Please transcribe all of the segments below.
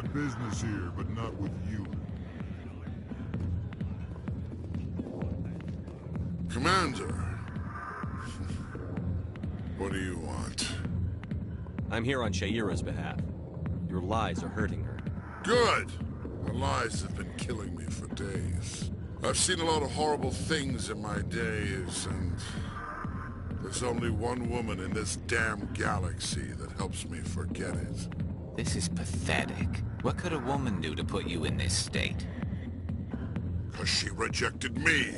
Got business here, but not with you. Commander. What do you want? I'm here on Sha'ira's behalf. Your lies are hurting her. Good! Her lies have been killing me for days. I've seen a lot of horrible things in my days, and there's only one woman in this damn galaxy that helps me forget it. This is pathetic. What could a woman do to put you in this state? 'Cause she rejected me!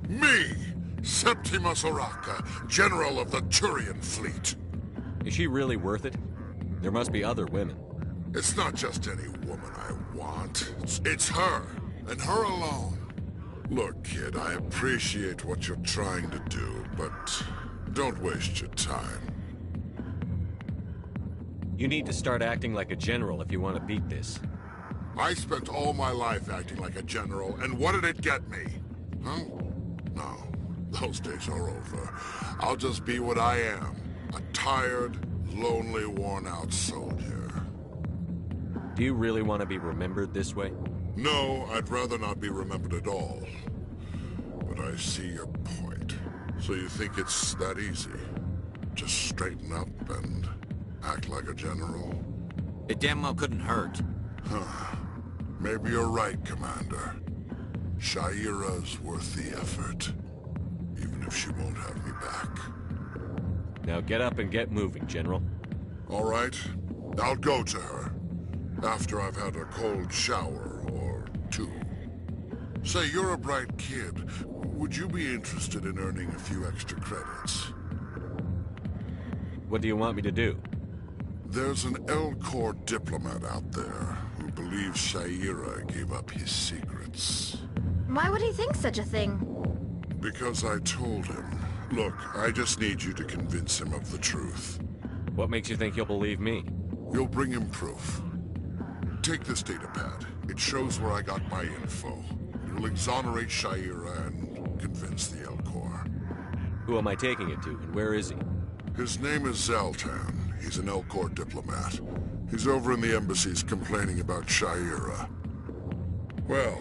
Me! Septimus Oraka, General of the Turian Fleet! Is she really worth it? There must be other women. It's not just any woman I want. It's her, and her alone. Look, kid, I appreciate what you're trying to do, but don't waste your time. You need to start acting like a general if you want to beat this. I spent all my life acting like a general, and what did it get me? Huh? No, those days are over. I'll just be what I am. A tired, lonely, worn-out soldier. Do you really want to be remembered this way? No, I'd rather not be remembered at all. But I see your point. So you think it's that easy? Just straighten up and act like a general? It damn well couldn't hurt. Huh. Maybe you're right, Commander. Sha'ira's worth the effort. Even if she won't have me back. Now get up and get moving, General. All right. I'll go to her. After I've had a cold shower or two. Say, you're a bright kid. Would you be interested in earning a few extra credits? What do you want me to do? There's an Elcor diplomat out there who believes Sha'ira gave up his secrets. Why would he think such a thing? Because I told him. Look, I just need you to convince him of the truth. What makes you think he'll believe me? You'll bring him proof. Take this datapad. It shows where I got my info. It will exonerate Sha'ira and convince the Elcor. Who am I taking it to, and where is he? His name is Zaltan. He's an Elcor diplomat. He's over in the embassies complaining about Sha'ira. Well,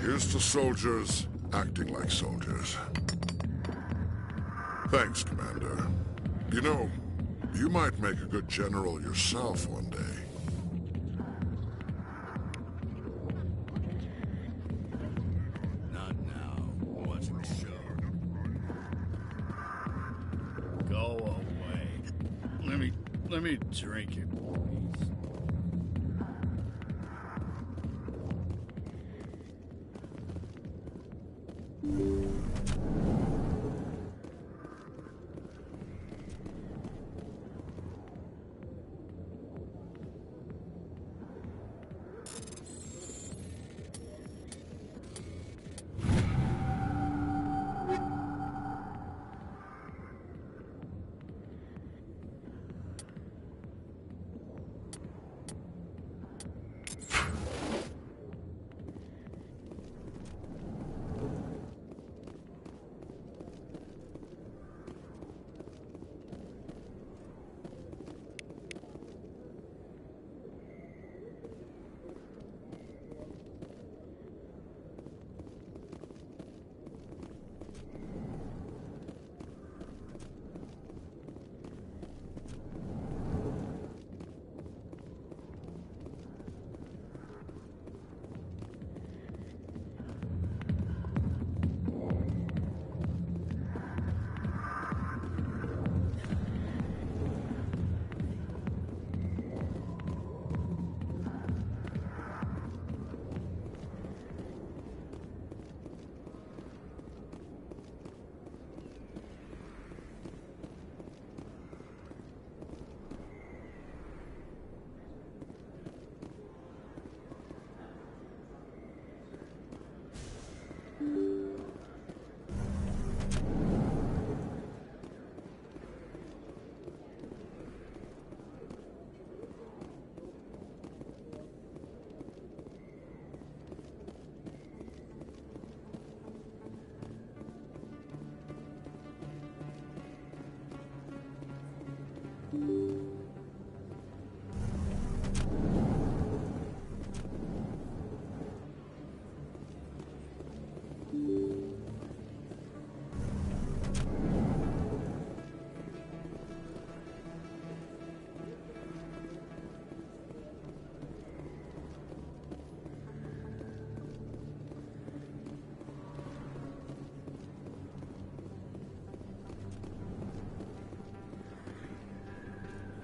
here's to soldiers acting like soldiers. Thanks, Commander. You know, you might make a good general yourself one day. Not now. Watching the show. Go away. Let me drink it, please.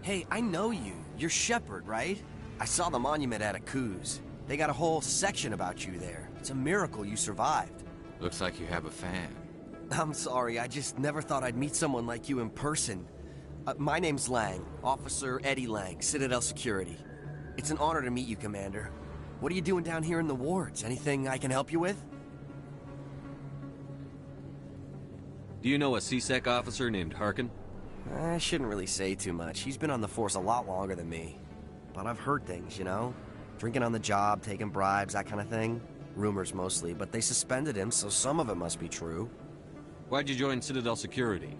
Hey, I know you. You're Shepard, right? I saw the monument at Akuz. They got a whole section about you there. It's a miracle you survived. Looks like you have a fan. I'm sorry, I just never thought I'd meet someone like you in person. My name's Lang, Officer Eddie Lang, Citadel Security. It's an honor to meet you, Commander. What are you doing down here in the wards? Anything I can help you with? Do you know a C-Sec officer named Harkin? I shouldn't really say too much. He's been on the force a lot longer than me. But I've heard things, you know? Drinking on the job, taking bribes, that kind of thing. Rumors mostly, but they suspended him, so some of it must be true. Why'd you join Citadel Security?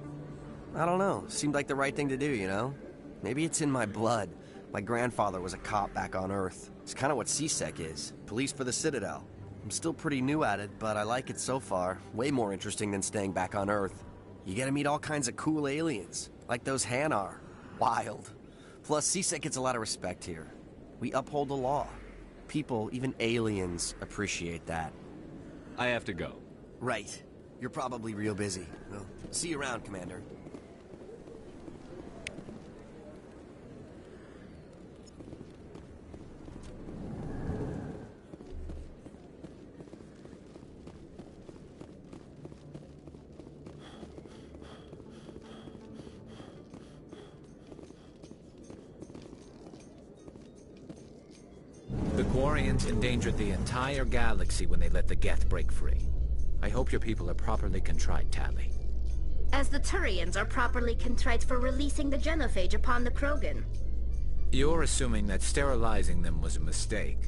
I don't know. Seemed like the right thing to do, you know? Maybe it's in my blood. My grandfather was a cop back on Earth. It's kind of what C-Sec is. Police for the Citadel. I'm still pretty new at it, but I like it so far. Way more interesting than staying back on Earth. You get to meet all kinds of cool aliens, like those Hanar. Wild. Plus, C-Sec gets a lot of respect here. We uphold the law. People, even aliens, appreciate that. I have to go. Right. You're probably real busy. Well, see you around, Commander. The Quarians endangered the entire galaxy when they let the Geth break free. I hope your people are properly contrite, Tali. As the Turians are properly contrite for releasing the genophage upon the Krogan. You're assuming that sterilizing them was a mistake.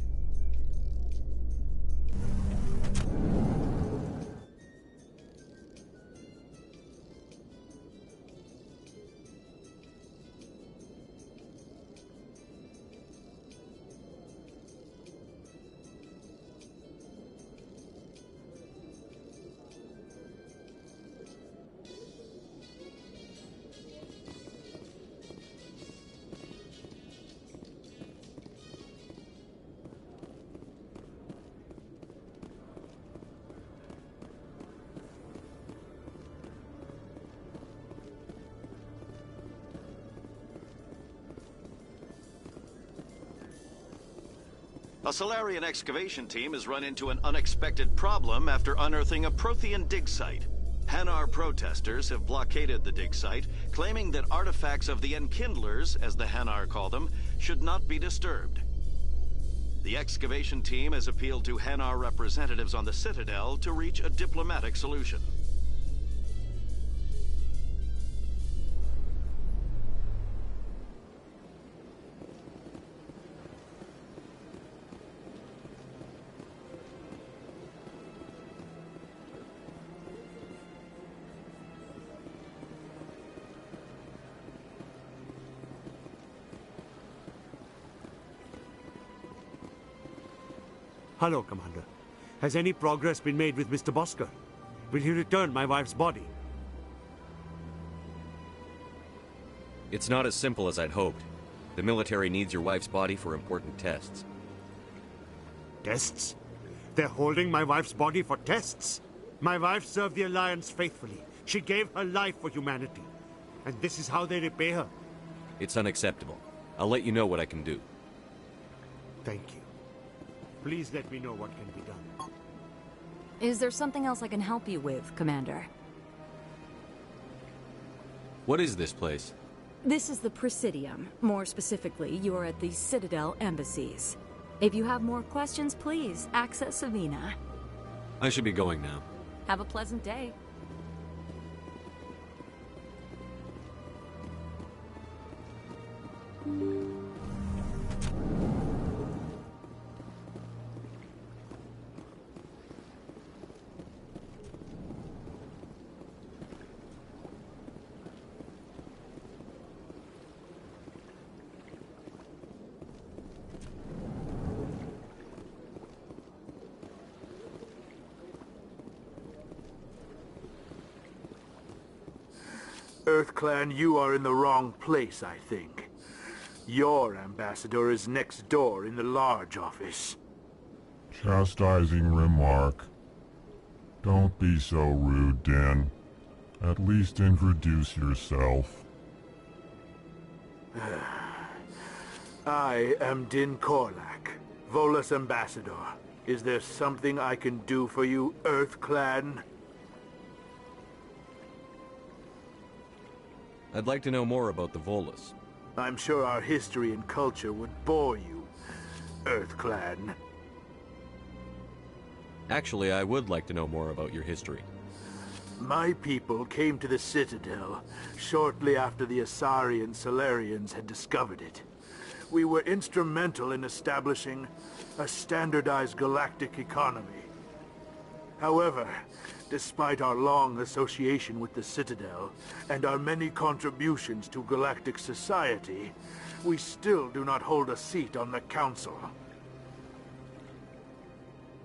A Solarian excavation team has run into an unexpected problem after unearthing a Prothean dig site. Hanar protesters have blockaded the dig site, claiming that artifacts of the Enkindlers, as the Hanar call them, should not be disturbed. The excavation team has appealed to Hanar representatives on the Citadel to reach a diplomatic solution. Hello, Commander. Has any progress been made with Mr. Bosker? Will he return my wife's body? It's not as simple as I'd hoped. The military needs your wife's body for important tests. Tests? They're holding my wife's body for tests? My wife served the Alliance faithfully. She gave her life for humanity. And this is how they repay her. It's unacceptable. I'll let you know what I can do. Thank you. Please let me know what can be done. Is there something else I can help you with, Commander? What is this place? This is the Presidium. More specifically, you're at the Citadel embassies. If you have more questions, please access Savina. I should be going now. Have a pleasant day. EarthClan, you are in the wrong place, I think. Your ambassador is next door in the large office. Chastising remark. Don't be so rude, Din. At least introduce yourself. I am Din Korlak, Volus Ambassador. Is there something I can do for you, Earth Clan? I'd like to know more about the Volus. I'm sure our history and culture would bore you, Earth Clan. Actually, I would like to know more about your history. My people came to the Citadel shortly after the Asari and Salarians had discovered it. We were instrumental in establishing a standardized galactic economy. However, despite our long association with the Citadel and our many contributions to galactic society, we still do not hold a seat on the Council.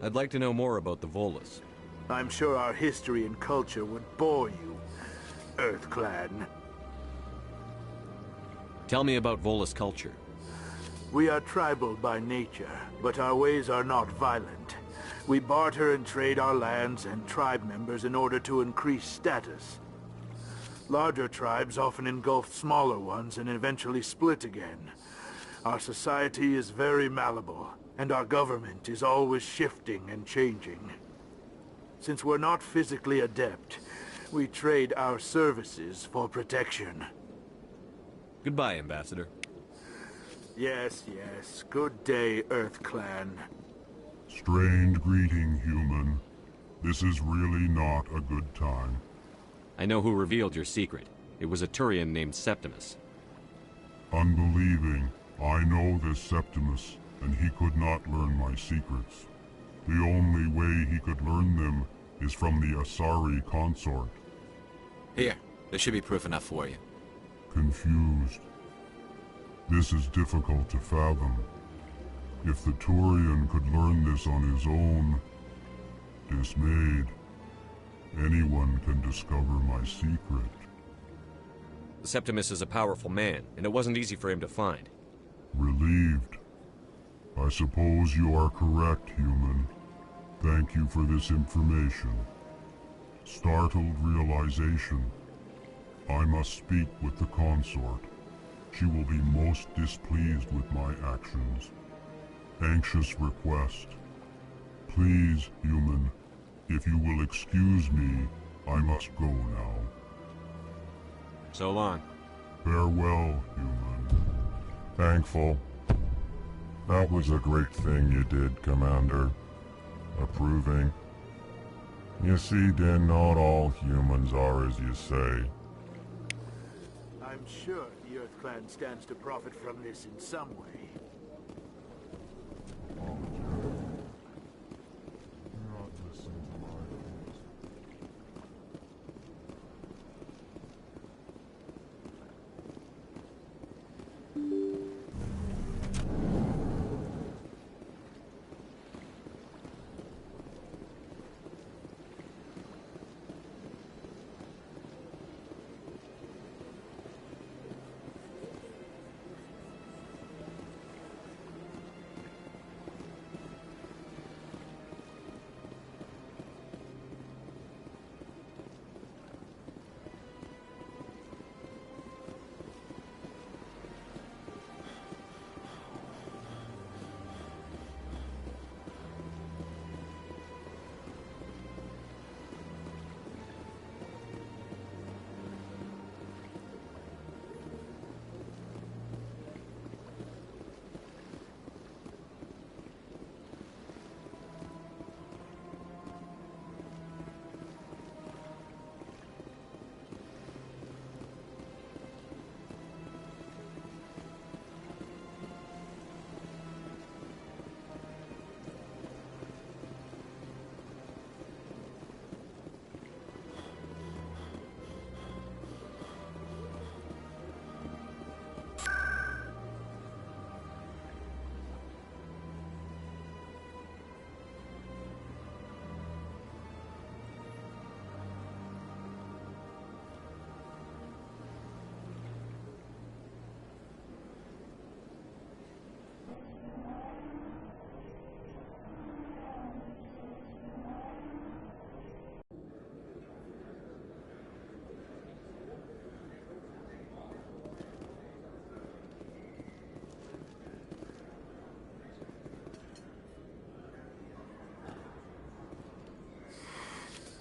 I'd like to know more about the Volus. I'm sure our history and culture would bore you, Earth Clan. Tell me about Volus culture. We are tribal by nature, but our ways are not violent. We barter and trade our lands and tribe members in order to increase status. Larger tribes often engulf smaller ones and eventually split again. Our society is very malleable, and our government is always shifting and changing. Since we're not physically adept, we trade our services for protection. Goodbye, Ambassador. Yes, yes. Good day, Earth Clan. Strange greeting, human. This is really not a good time. I know who revealed your secret. It was a Turian named Septimus. Unbelieving. I know this Septimus, and he could not learn my secrets. The only way he could learn them is from the Asari consort. Here, there should be proof enough for you. Confused. This is difficult to fathom. If the Turian could learn this on his own, dismayed, anyone can discover my secret. Septimus is a powerful man, and it wasn't easy for him to find. Relieved. I suppose you are correct, human. Thank you for this information. Startled realization. I must speak with the consort. She will be most displeased with my actions. Anxious request. Please, human, if you will excuse me, I must go now. So long. Farewell, human. Thankful. That was a great thing you did, Commander. Approving. You see, Din, not all humans are as you say. I'm sure the Earth Clan stands to profit from this in some way.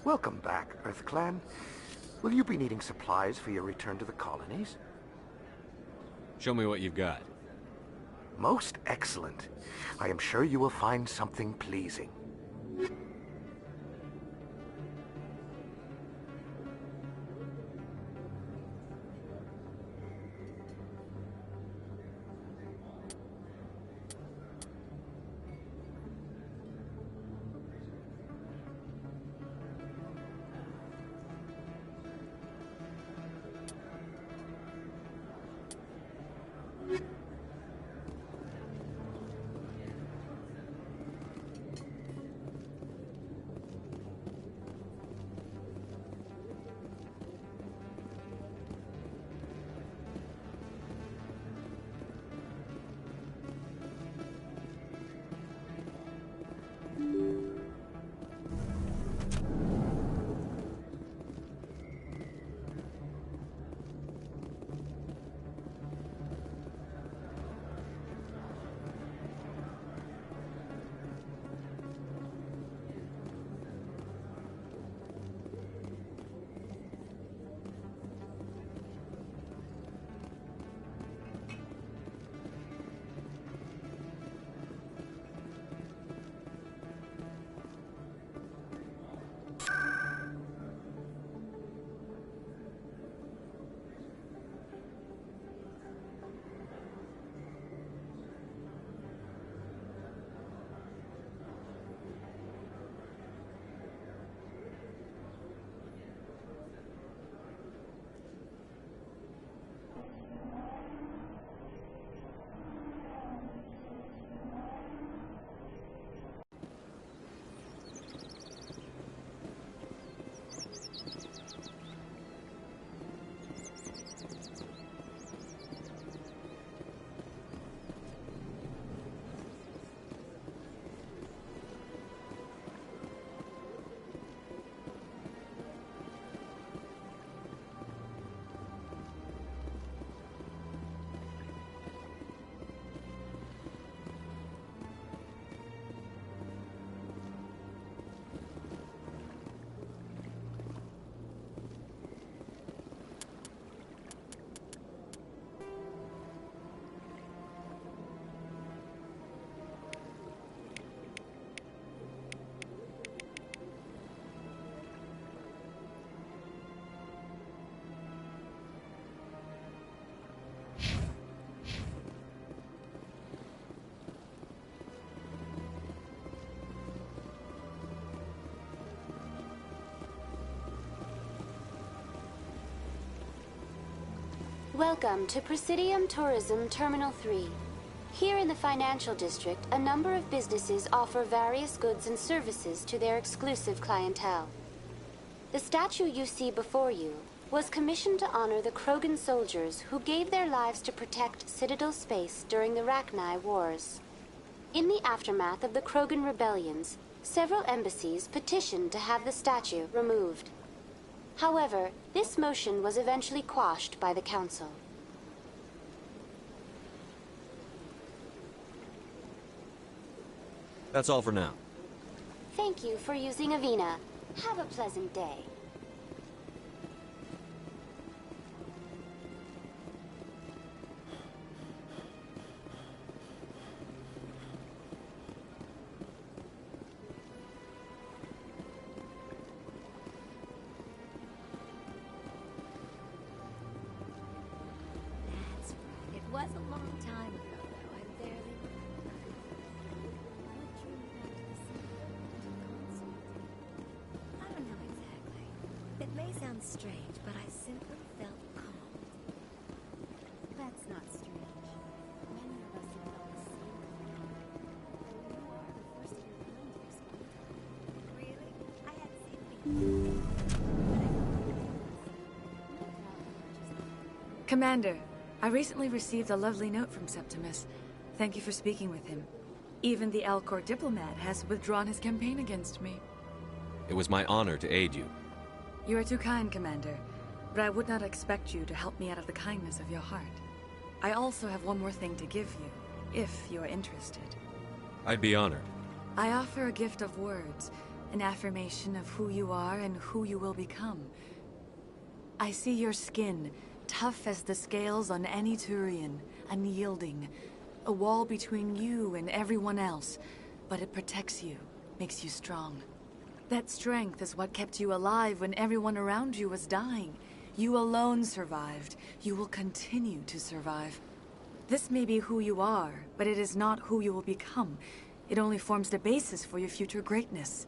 Welcome back, EarthClan. Will you be needing supplies for your return to the colonies? Show me what you've got. Most excellent. I am sure you will find something pleasing. Welcome to Presidium Tourism Terminal 3. Here in the financial district, a number of businesses offer various goods and services to their exclusive clientele. The statue you see before you was commissioned to honor the Krogan soldiers who gave their lives to protect Citadel space during the Rachni Wars. In the aftermath of the Krogan rebellions, several embassies petitioned to have the statue removed. However, this motion was eventually quashed by the Council. That's all for now. Thank you for using Avina. Have a pleasant day. It was a long time ago, though. I barely... I don't know exactly. It may sound strange, but I simply felt calm. That's not strange. Many of us have felt the same way. You are the first to remind yourself. Really? I had the same thing. Commander, I recently received a lovely note from Septimus. Thank you for speaking with him. Even the Alcor diplomat has withdrawn his campaign against me. It was my honor to aid you. You are too kind, Commander, but I would not expect you to help me out of the kindness of your heart. I also have one more thing to give you, if you are interested. I'd be honored. I offer a gift of words, An affirmation of who you are and who you will become. I see your skin, tough as the scales on any Turian, unyielding. A wall between you and everyone else, but it protects you, makes you strong. That strength is what kept you alive when everyone around you was dying. You alone survived. You will continue to survive. This may be who you are, but it is not who you will become. It only forms the basis for your future greatness.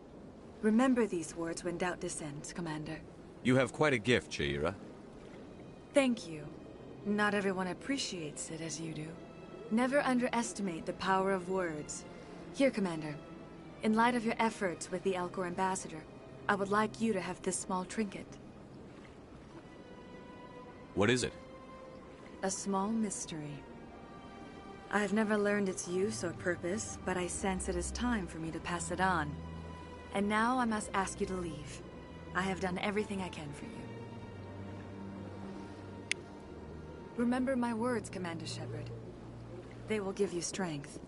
Remember these words when doubt descends, Commander. You have quite a gift, Sha'ira. Thank you. Not everyone appreciates it as you do. Never underestimate the power of words. Here, Commander. In light of your efforts with the Elcor Ambassador, I would like you to have this small trinket. What is it? A small mystery. I have never learned its use or purpose, but I sense it is time for me to pass it on. And now I must ask you to leave. I have done everything I can for you. Remember my words, Commander Shepard. They will give you strength.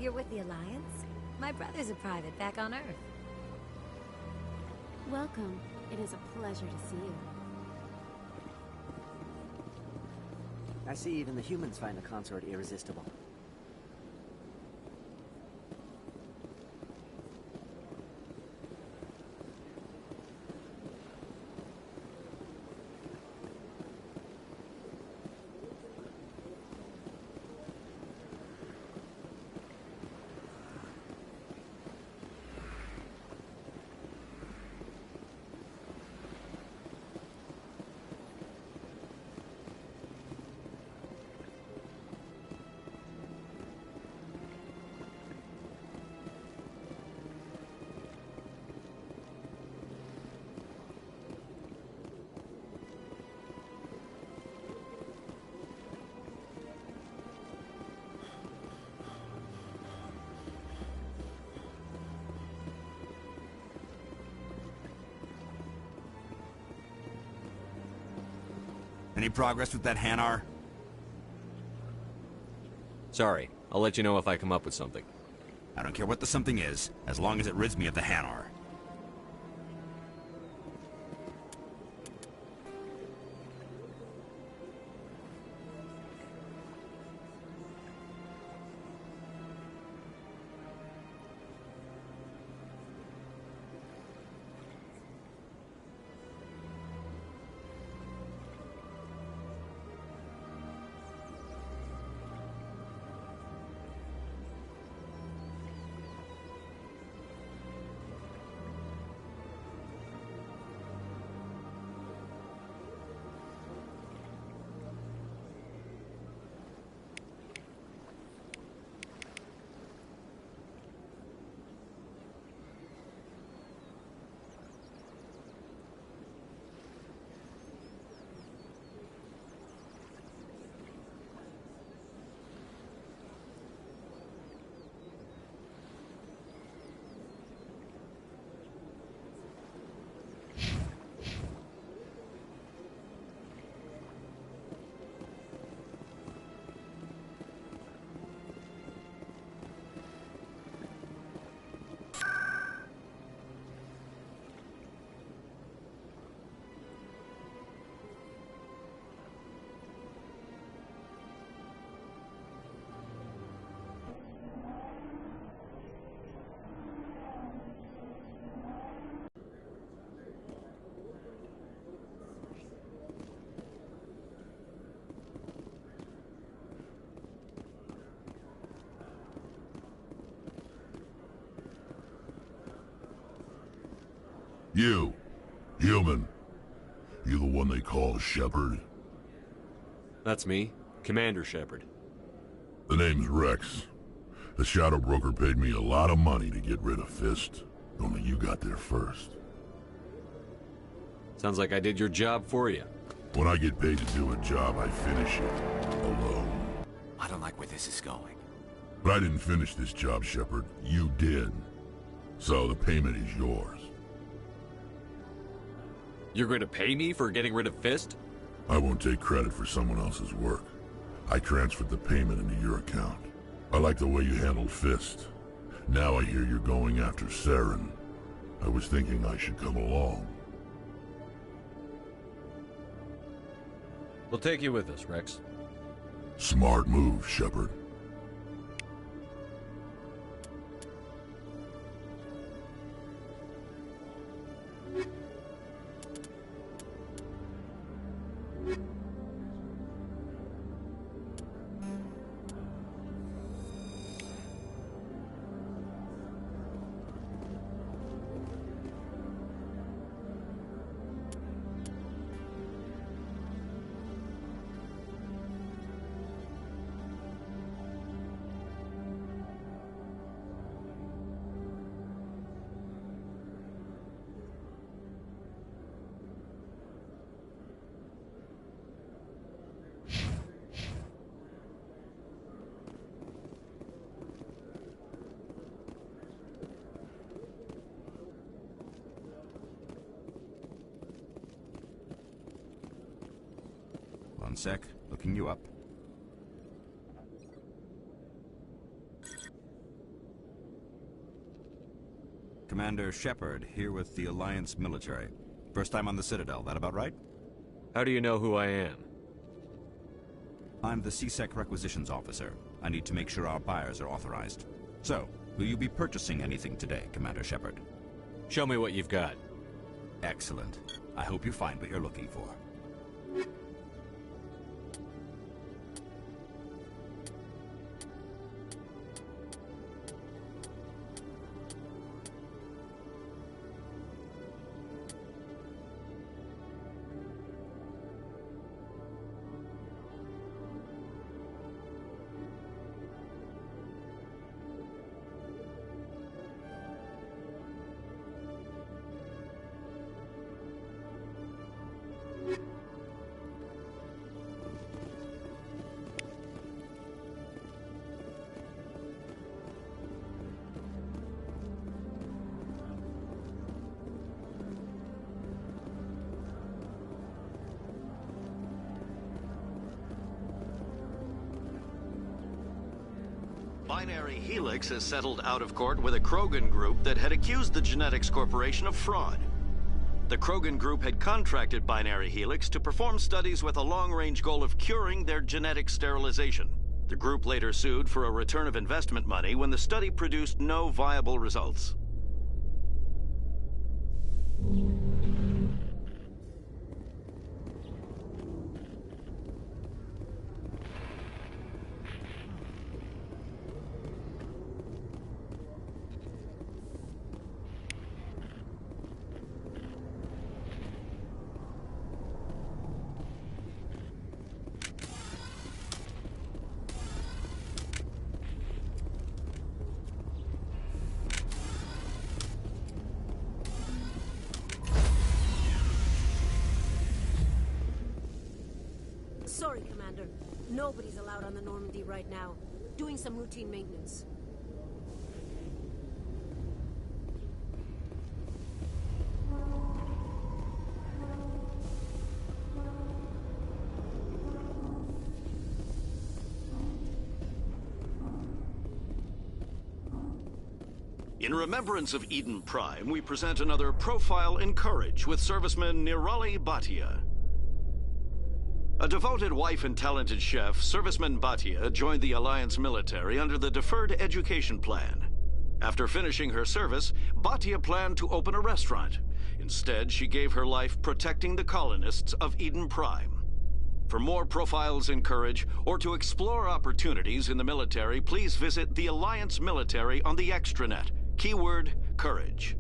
You're with the Alliance? My brother's a private back on Earth. Welcome. It is a pleasure to see you. I see even the humans find the consort irresistible. Any progress with that Hanar? Sorry. I'll let you know if I come up with something. I don't care what the something is, as long as it rids me of the Hanar. You, human. You the one they call Shepard? That's me, Commander Shepard. The name's Rex. The Shadow Broker paid me a lot of money to get rid of Fist. Only you got there first. Sounds like I did your job for you. When I get paid to do a job, I finish it. Alone. I don't like where this is going. But I didn't finish this job, Shepard. You did. So the payment is yours. You're going to pay me for getting rid of Fist? I won't take credit for someone else's work. I transferred the payment into your account. I like the way you handled Fist. Now I hear you're going after Saren. I was thinking I should come along. We'll take you with us, Rex. Smart move, Shepard. One sec, looking you up. Commander Shepard, here with the Alliance military. First time on the Citadel, that about right? How do you know who I am? I'm the C-Sec requisitions officer. I need to make sure our buyers are authorized. So, will you be purchasing anything today, Commander Shepard? Show me what you've got. Excellent. I hope you find what you're looking for. Binary Helix has settled out of court with a Krogan group that had accused the Genetics Corporation of fraud. The Krogan group had contracted Binary Helix to perform studies with a long-range goal of curing their genetic sterilization. The group later sued for a return of investment money when the study produced no viable results. Sorry, Commander. Nobody's allowed on the Normandy right now. Doing some routine maintenance. In remembrance of Eden Prime, we present another profile in Courage with serviceman Nirali Bhatia. A devoted wife and talented chef, Serviceman Bhatia joined the Alliance military under the Deferred Education Plan. After finishing her service, Bhatia planned to open a restaurant. Instead, she gave her life protecting the colonists of Eden Prime. For more profiles in Courage, or to explore opportunities in the military, please visit the Alliance military on the extranet. Keyword, Courage.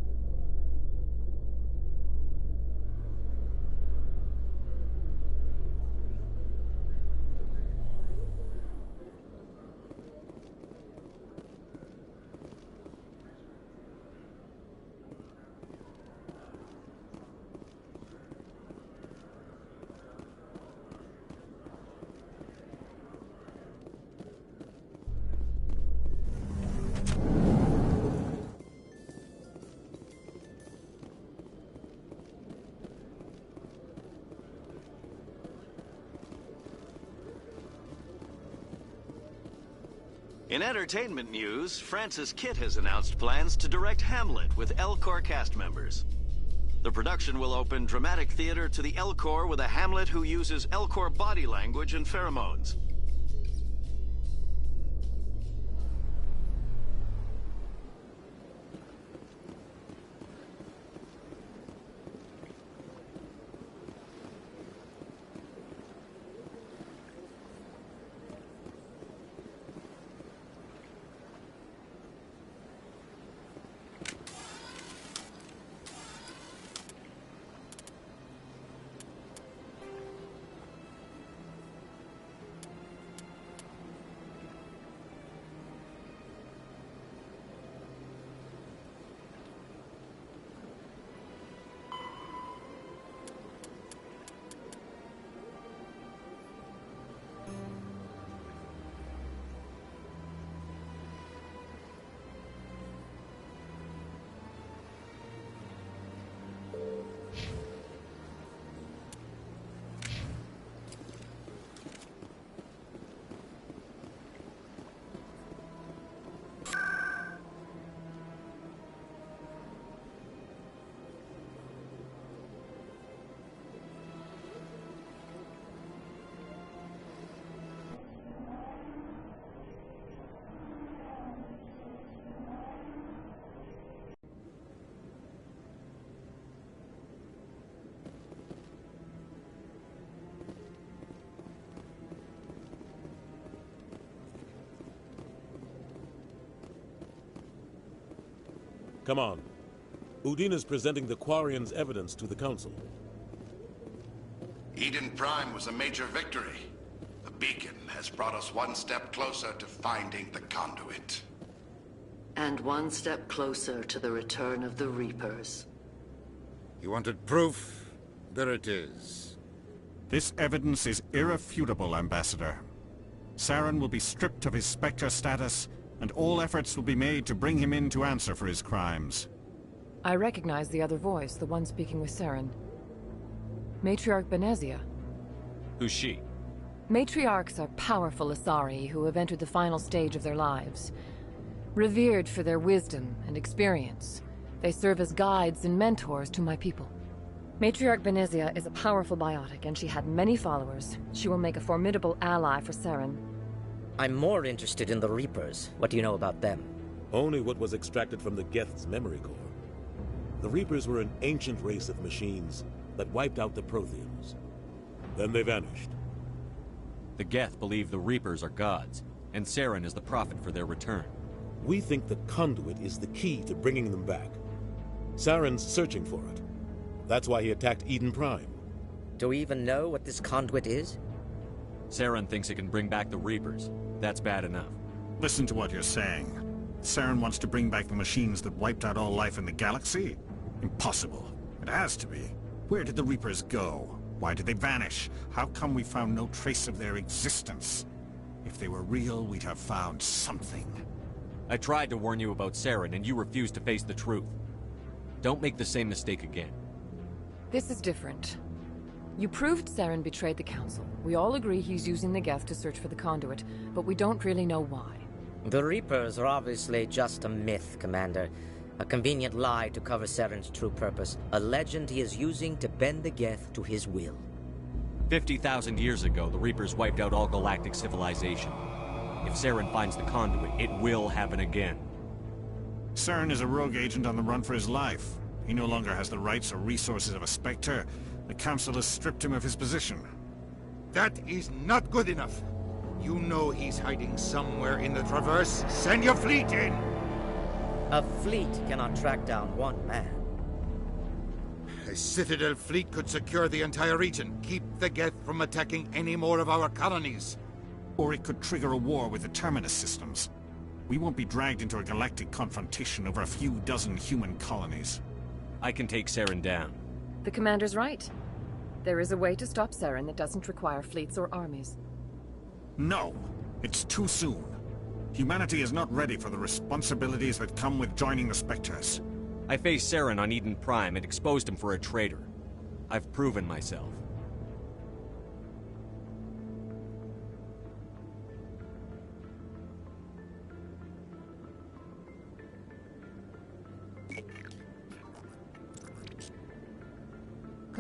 In entertainment news, Francis Kitt has announced plans to direct Hamlet with Elcor cast members. The production will open dramatic theater to the Elcor with a Hamlet who uses Elcor body language and pheromones. Come on. Udine is presenting the Quarians' evidence to the Council. Eden Prime was a major victory. The beacon has brought us one step closer to finding the conduit. And one step closer to the return of the Reapers. You wanted proof? There it is. This evidence is irrefutable, Ambassador. Saren will be stripped of his Spectre status, and all efforts will be made to bring him in to answer for his crimes. I recognize the other voice, the one speaking with Saren. Matriarch Benezia. Who's she? Matriarchs are powerful Asari who have entered the final stage of their lives. Revered for their wisdom and experience, they serve as guides and mentors to my people. Matriarch Benezia is a powerful biotic, and she had many followers. She will make a formidable ally for Saren. I'm more interested in the Reapers. What do you know about them? Only what was extracted from the Geth's memory core. The Reapers were an ancient race of machines that wiped out the Protheans. Then they vanished. The Geth believe the Reapers are gods, and Saren is the prophet for their return. We think the conduit is the key to bringing them back. Saren's searching for it. That's why he attacked Eden Prime. Do we even know what this conduit is? Saren thinks it can bring back the Reapers. That's bad enough. Listen to what you're saying. Saren wants to bring back the machines that wiped out all life in the galaxy? Impossible. It has to be. Where did the Reapers go? Why did they vanish? How come we found no trace of their existence? If they were real, we'd have found something. I tried to warn you about Saren, and you refused to face the truth. Don't make the same mistake again. This is different. You proved Saren betrayed the Council. We all agree he's using the Geth to search for the conduit, but we don't really know why. The Reapers are obviously just a myth, Commander. A convenient lie to cover Saren's true purpose. A legend he is using to bend the Geth to his will. 50,000 years ago, the Reapers wiped out all galactic civilization. If Saren finds the conduit, it will happen again. Saren is a rogue agent on the run for his life. He no longer has the rights or resources of a Spectre. The Council has stripped him of his position. That is not good enough. You know he's hiding somewhere in the Traverse. Send your fleet in! A fleet cannot track down one man. A Citadel fleet could secure the entire region, keep the Geth from attacking any more of our colonies. Or it could trigger a war with the Terminus systems. We won't be dragged into a galactic confrontation over a few dozen human colonies. I can take Saren down. The Commander's right. There is a way to stop Saren that doesn't require fleets or armies. No! It's too soon. Humanity is not ready for the responsibilities that come with joining the Spectres. I faced Saren on Eden Prime and exposed him for a traitor. I've proven myself.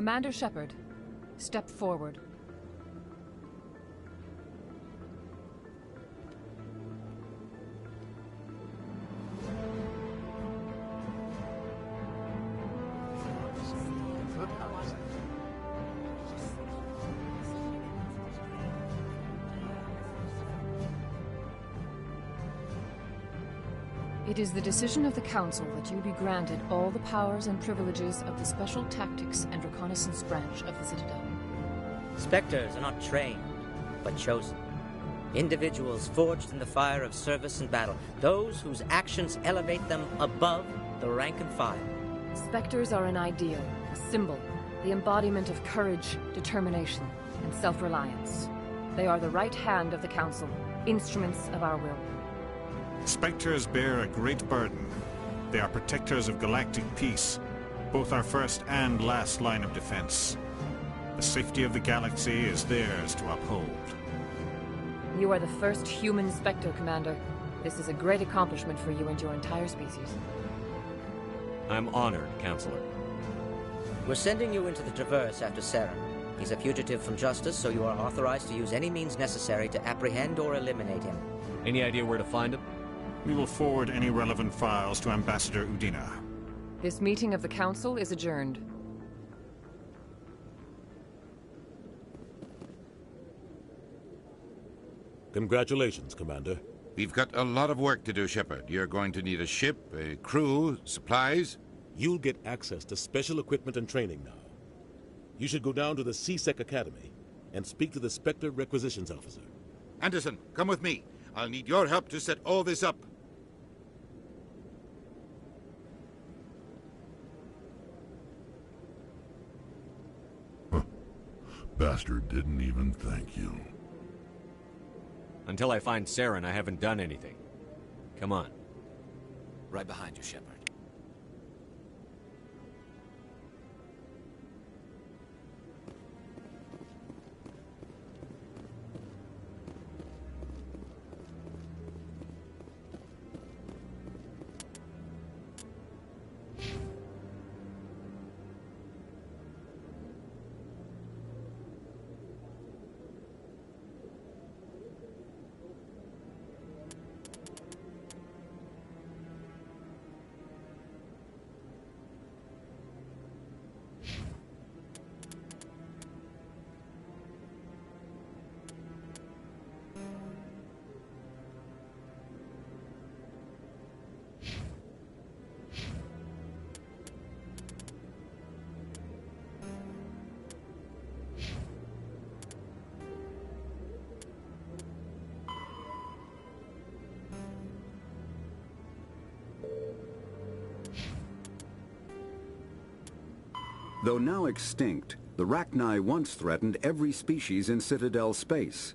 Commander Shepard, step forward. It is the decision of the Council that you be granted all the powers and privileges of the Special Tactics and Reconnaissance Branch of the Citadel. Spectres are not trained, but chosen. Individuals forged in the fire of service and battle. Those whose actions elevate them above the rank and file. Spectres are an ideal, a symbol, the embodiment of courage, determination, and self-reliance. They are the right hand of the Council, instruments of our will. Spectres bear a great burden. They are protectors of galactic peace, both our first and last line of defense. The safety of the galaxy is theirs to uphold. You are the first human Spectre, Commander. This is a great accomplishment for you and your entire species. I'm honored, Counselor. We're sending you into the Traverse after Saren. He's a fugitive from justice, so you are authorized to use any means necessary to apprehend or eliminate him. Any idea where to find him? We will forward any relevant files to Ambassador Udina. This meeting of the Council is adjourned. Congratulations, Commander. We've got a lot of work to do, Shepard. You're going to need a ship, a crew, supplies. You'll get access to special equipment and training now. You should go down to the C-Sec Academy and speak to the Spectre Requisitions Officer. Anderson, come with me. I'll need your help to set all this up. Bastard didn't even thank you. Until I find Saren, I haven't done anything. Come on. Right behind you, Shepard. Though now extinct, the Rachni once threatened every species in Citadel space.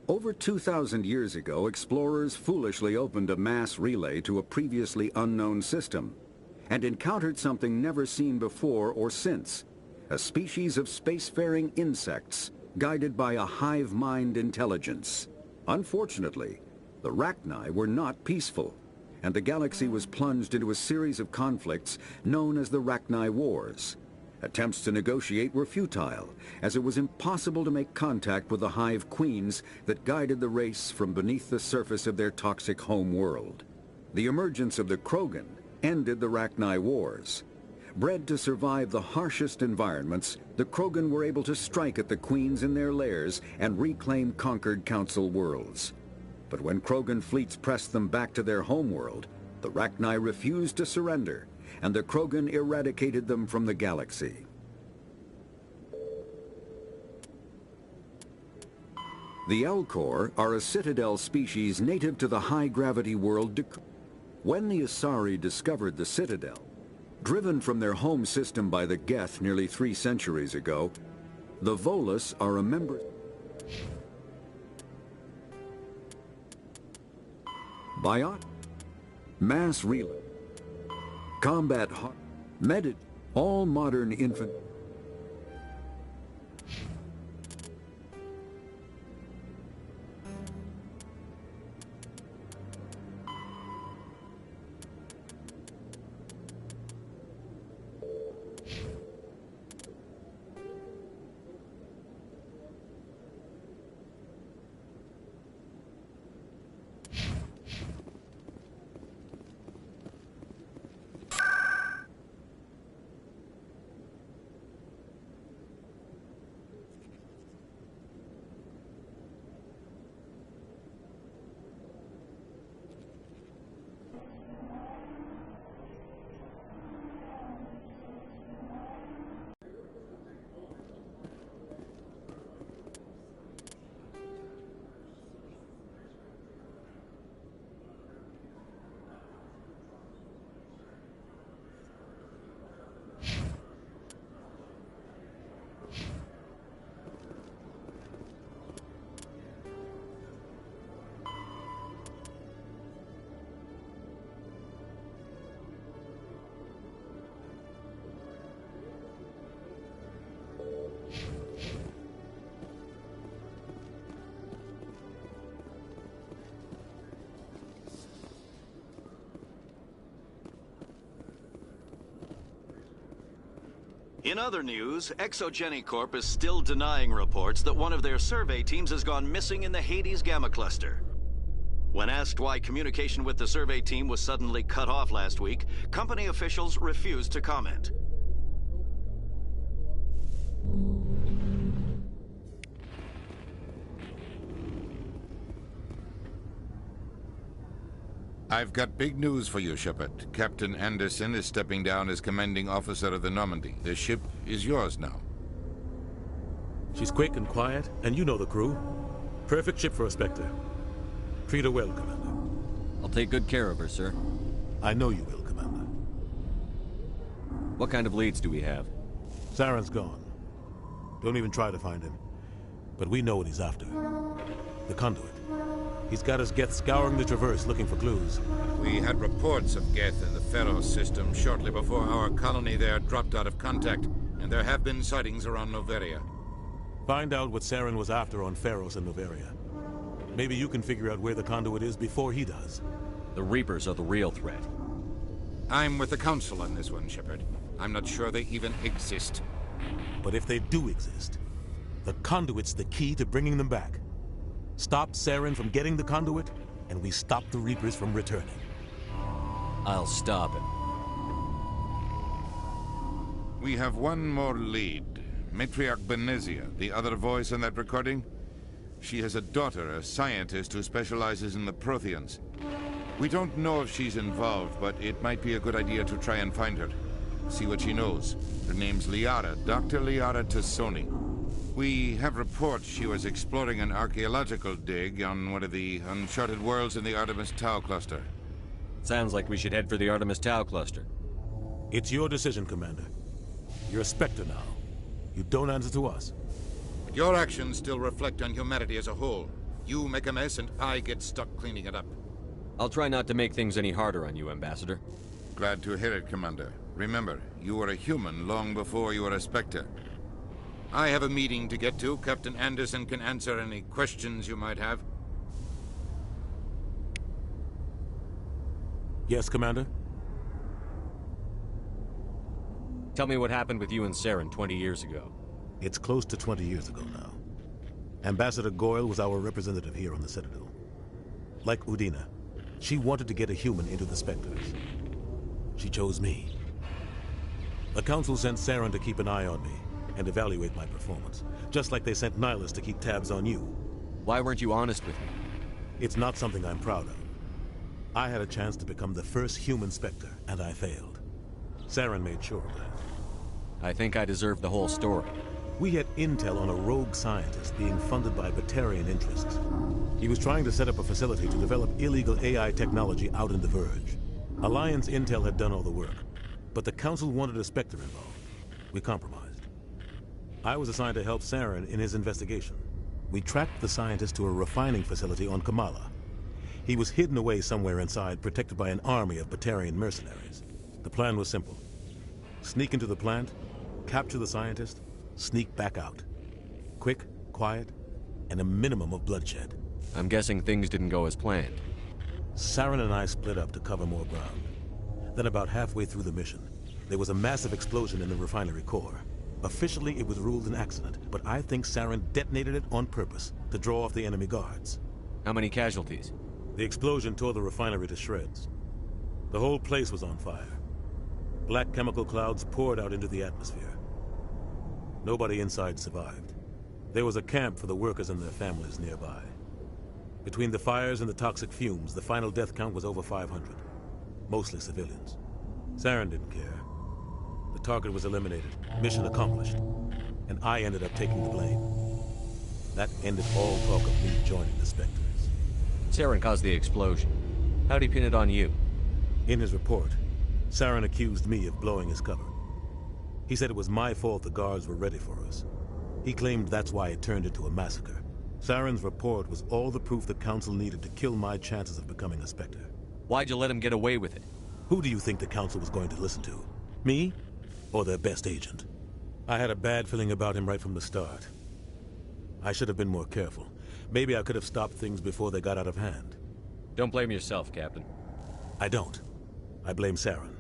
Over 2,000 years ago, explorers foolishly opened a mass relay to a previously unknown system and encountered something never seen before or since, a species of spacefaring insects guided by a hive mind intelligence. Unfortunately, the Rachni were not peaceful, and the galaxy was plunged into a series of conflicts known as the Rachni Wars. Attempts to negotiate were futile, as it was impossible to make contact with the Hive Queens that guided the race from beneath the surface of their toxic home world. The emergence of the Krogan ended the Rachni Wars. Bred to survive the harshest environments, the Krogan were able to strike at the Queens in their lairs and reclaim conquered Council worlds. But when Krogan fleets pressed them back to their homeworld, the Rachni refused to surrender, and the Krogan eradicated them from the galaxy. The Elcor are a Citadel species native to the high-gravity world. When the Asari discovered the Citadel, driven from their home system by the Geth nearly 3 centuries ago, the Volus are a member... Biot, mass relay, combat, medit, all modern infant. In other news, Exogeny Corp is still denying reports that one of their survey teams has gone missing in the Hades Gamma Cluster. When asked why communication with the survey team was suddenly cut off last week, company officials refused to comment. I've got big news for you, Shepard. Captain Anderson is stepping down as commanding officer of the Normandy. The ship is yours now. She's quick and quiet, and you know the crew. Perfect ship for a Spectre. Treat her well, Commander. I'll take good care of her, sir. I know you will, Commander. What kind of leads do we have? Saren's gone. Don't even try to find him. But we know what he's after. The conduit. He's got us Geth scouring the Traverse looking for clues. We had reports of Geth in the Pharos system shortly before our colony there dropped out of contact, and there have been sightings around Noveria. Find out what Saren was after on Pharos and Noveria. Maybe you can figure out where the conduit is before he does. The Reapers are the real threat. I'm with the Council on this one, Shepard. I'm not sure they even exist. But if they do exist, the conduit's the key to bringing them back. Stop Saren from getting the conduit, and we stop the Reapers from returning. I'll stop him. We have one more lead. Matriarch Benezia, the other voice in that recording. She has a daughter, a scientist who specializes in the Protheans. We don't know if she's involved, but it might be a good idea to try and find her. See what she knows. Her name's Liara, Dr. Liara Tassoni. We have reports she was exploring an archaeological dig on one of the uncharted worlds in the Artemis Tau cluster. Sounds like we should head for the Artemis Tau cluster. It's your decision, Commander. You're a Spectre now. You don't answer to us. But your actions still reflect on humanity as a whole. You make a mess and I get stuck cleaning it up. I'll try not to make things any harder on you, Ambassador. Glad to hear it, Commander. Remember, you were a human long before you were a Spectre. I have a meeting to get to. Captain Anderson can answer any questions you might have. Yes, Commander? Tell me what happened with you and Saren 20 years ago. It's close to 20 years ago now. Ambassador Goyle was our representative here on the Citadel. Like Udina, she wanted to get a human into the Spectres. She chose me. The Council sent Saren to keep an eye on me and evaluate my performance, just like they sent Nihilus to keep tabs on you. Why weren't you honest with me? It's not something I'm proud of. I had a chance to become the first human Spectre, and I failed. Saren made sure of that. I think I deserve the whole story. We had intel on a rogue scientist being funded by Batarian interests. He was trying to set up a facility to develop illegal AI technology out in the Verge. Alliance intel had done all the work, but the Council wanted a Spectre involved. We compromised. I was assigned to help Saren in his investigation. We tracked the scientist to a refining facility on Kamala. He was hidden away somewhere inside, protected by an army of Batarian mercenaries. The plan was simple. Sneak into the plant, capture the scientist, sneak back out. Quick, quiet, and a minimum of bloodshed. I'm guessing things didn't go as planned. Saren and I split up to cover more ground. Then about halfway through the mission, there was a massive explosion in the refinery core. Officially, it was ruled an accident, but I think Saren detonated it on purpose to draw off the enemy guards. How many casualties? The explosion tore the refinery to shreds. The whole place was on fire. Black chemical clouds poured out into the atmosphere. Nobody inside survived. There was a camp for the workers and their families nearby. Between the fires and the toxic fumes, the final death count was over 500. Mostly civilians. Saren didn't care. The target was eliminated, mission accomplished, and I ended up taking the blame. That ended all talk of me joining the Spectres. Saren caused the explosion. How'd he pin it on you? In his report, Saren accused me of blowing his cover. He said it was my fault the guards were ready for us. He claimed that's why it turned into a massacre. Saren's report was all the proof the Council needed to kill my chances of becoming a Spectre. Why'd you let him get away with it? Who do you think the Council was going to listen to? Me? Or their best agent? I had a bad feeling about him right from the start. I should have been more careful. Maybe I could have stopped things before they got out of hand. Don't blame yourself, Captain. I don't. I blame Saren.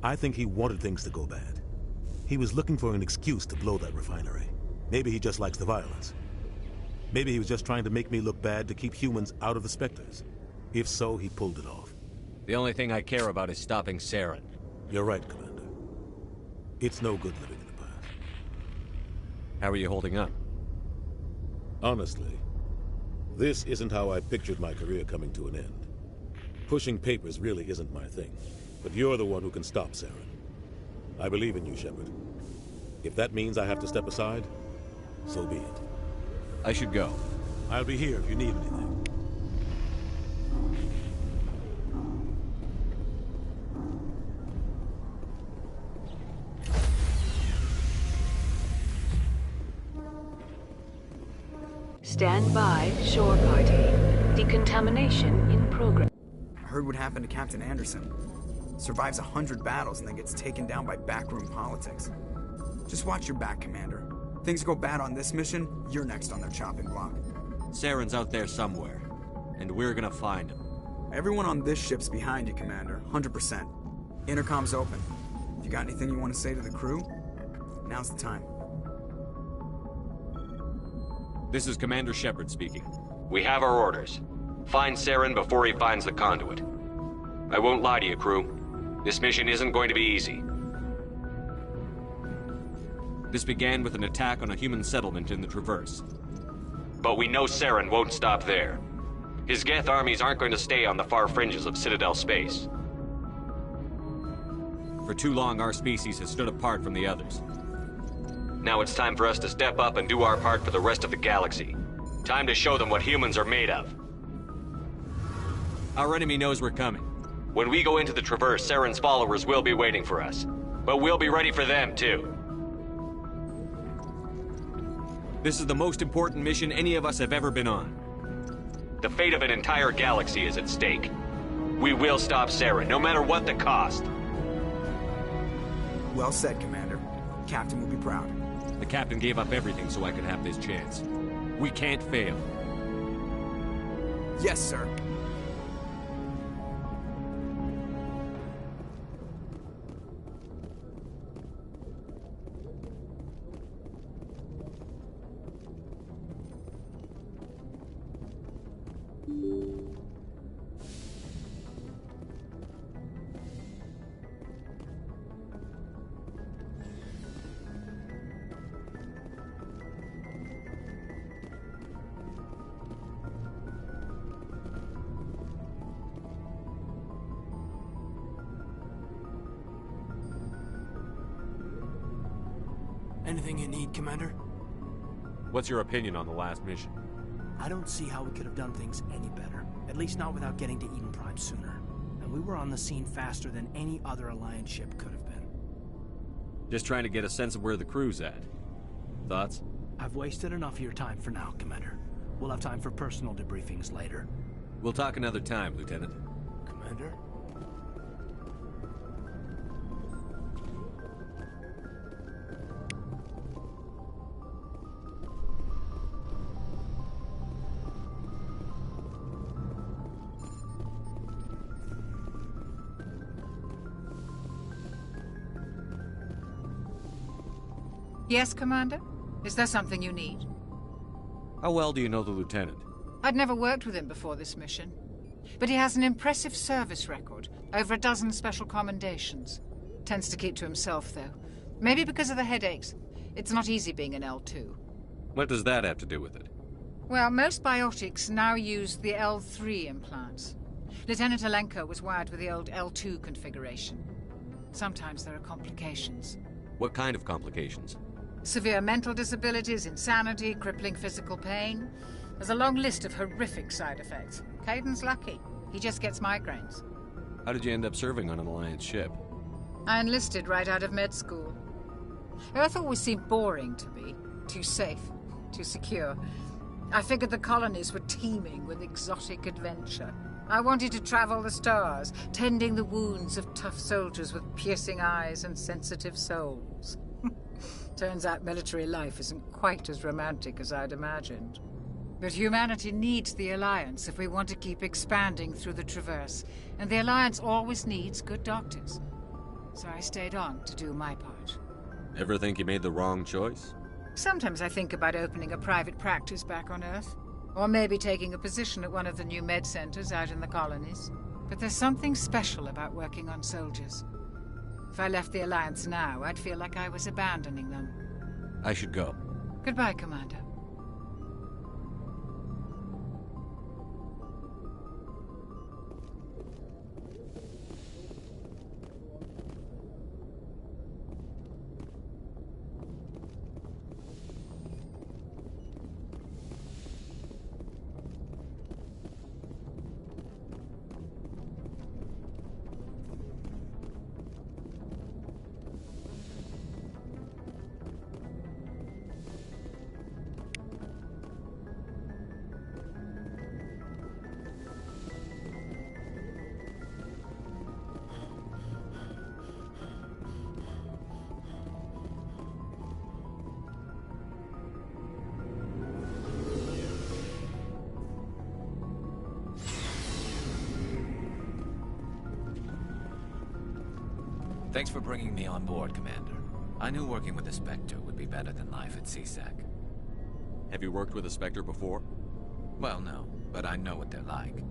I think he wanted things to go bad. He was looking for an excuse to blow that refinery. Maybe he just likes the violence. Maybe he was just trying to make me look bad to keep humans out of the Spectres. If so, he pulled it off. The only thing I care about is stopping Saren. You're right, Commander. It's no good living in the past. How are you holding up? Honestly, this isn't how I pictured my career coming to an end. Pushing papers really isn't my thing, but you're the one who can stop Saren. I believe in you, Shepard. If that means I have to step aside, so be it. I should go. I'll be here if you need anything. Stand by, shore party. Decontamination in progress. I heard what happened to Captain Anderson. Survives 100 battles and then gets taken down by backroom politics. Just watch your back, Commander. Things go bad on this mission, you're next on their chopping block. Saren's out there somewhere, and we're gonna find him. Everyone on this ship's behind you, Commander. 100%. Intercom's open. If you got anything you want to say to the crew, now's the time. This is Commander Shepard speaking. We have our orders. Find Saren before he finds the conduit. I won't lie to you, crew. This mission isn't going to be easy. This began with an attack on a human settlement in the Traverse. But we know Saren won't stop there. His Geth armies aren't going to stay on the far fringes of Citadel space. For too long, our species has stood apart from the others. Now it's time for us to step up and do our part for the rest of the galaxy. Time to show them what humans are made of. Our enemy knows we're coming. When we go into the Traverse, Saren's followers will be waiting for us. But we'll be ready for them, too. This is the most important mission any of us have ever been on. The fate of an entire galaxy is at stake. We will stop Saren, no matter what the cost. Well said, Commander. Captain will be proud. The Captain gave up everything so I could have this chance. We can't fail. Yes, sir. Anything you need, Commander? What's your opinion on the last mission? I don't see how we could have done things any better. At least not without getting to Eden Prime sooner. And we were on the scene faster than any other Alliance ship could have been. Just trying to get a sense of where the crew's at. Thoughts? I've wasted enough of your time for now, Commander. We'll have time for personal debriefings later. We'll talk another time, Lieutenant. Commander? Yes, Commander? Is there something you need? How well do you know the Lieutenant? I'd never worked with him before this mission. But he has an impressive service record, over a dozen special commendations. Tends to keep to himself, though. Maybe because of the headaches. It's not easy being an L2. What does that have to do with it? Well, most biotics now use the L3 implants. Lieutenant Alenko was wired with the old L2 configuration. Sometimes there are complications. What kind of complications? Severe mental disabilities, insanity, crippling physical pain. There's a long list of horrific side effects. Kaiden's lucky. He just gets migraines. How did you end up serving on an Alliance ship? I enlisted right out of med school. Earth always seemed boring to me. Too safe, too secure. I figured the colonies were teeming with exotic adventure. I wanted to travel the stars, tending the wounds of tough soldiers with piercing eyes and sensitive souls. Turns out military life isn't quite as romantic as I'd imagined. But humanity needs the Alliance if we want to keep expanding through the Traverse, and the Alliance always needs good doctors. So I stayed on to do my part. Ever think you made the wrong choice? Sometimes I think about opening a private practice back on Earth. Or maybe taking a position at one of the new med centers out in the colonies. But there's something special about working on soldiers. If I left the Alliance now, I'd feel like I was abandoning them. I should go. Goodbye, Commander. Thanks for bringing me on board, Commander. I knew working with the Spectre would be better than life at C-Sec. Have you worked with a Spectre before? Well, no, but I know what they're like.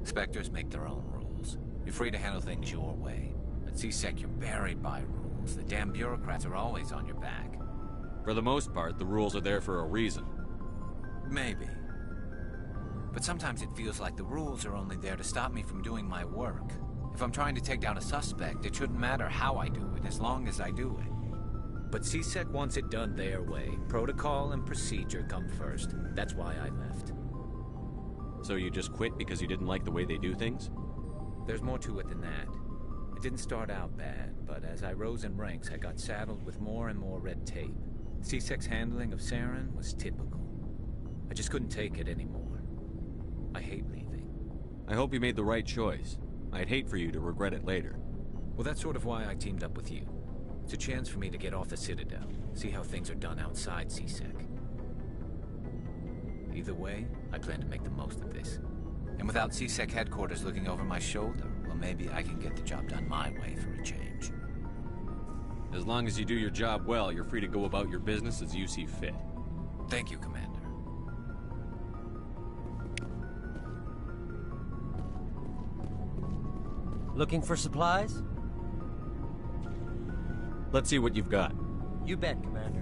Spectres make their own rules. You're free to handle things your way. At C-Sec, you're buried by rules. The damn bureaucrats are always on your back. For the most part, the rules are there for a reason. Maybe. But sometimes it feels like the rules are only there to stop me from doing my work. If I'm trying to take down a suspect, it shouldn't matter how I do it, as long as I do it. But C-Sec wants it done their way. Protocol and procedure come first. That's why I left. So you just quit because you didn't like the way they do things? There's more to it than that. It didn't start out bad, but as I rose in ranks, I got saddled with more and more red tape. C-Sec's handling of Saren was typical. I just couldn't take it anymore. I hate leaving. I hope you made the right choice. I'd hate for you to regret it later. Well, that's sort of why I teamed up with you. It's a chance for me to get off the Citadel, see how things are done outside C-Sec. Either way, I plan to make the most of this. And without C-Sec headquarters looking over my shoulder, well, maybe I can get the job done my way for a change. As long as you do your job well, you're free to go about your business as you see fit. Thank you, Commander. Looking for supplies? Let's see what you've got. You bet, Commander.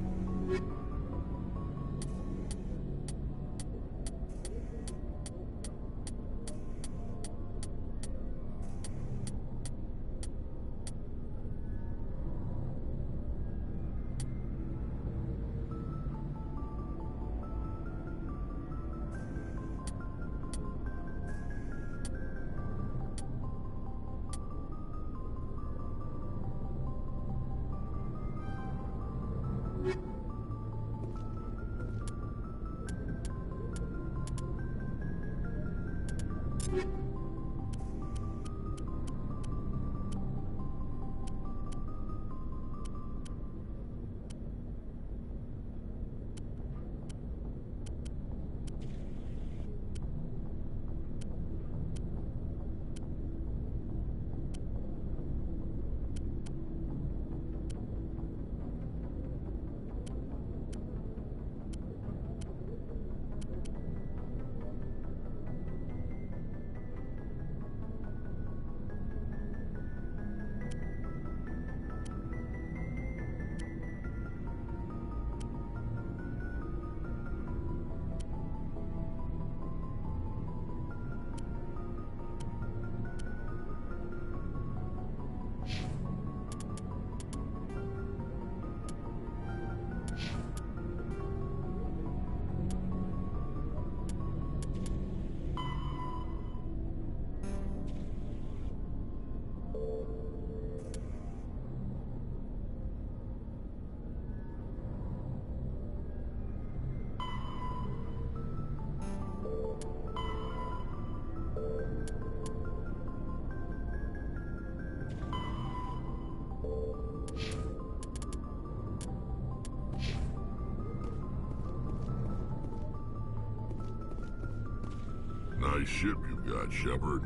Nice ship you got, Shepard.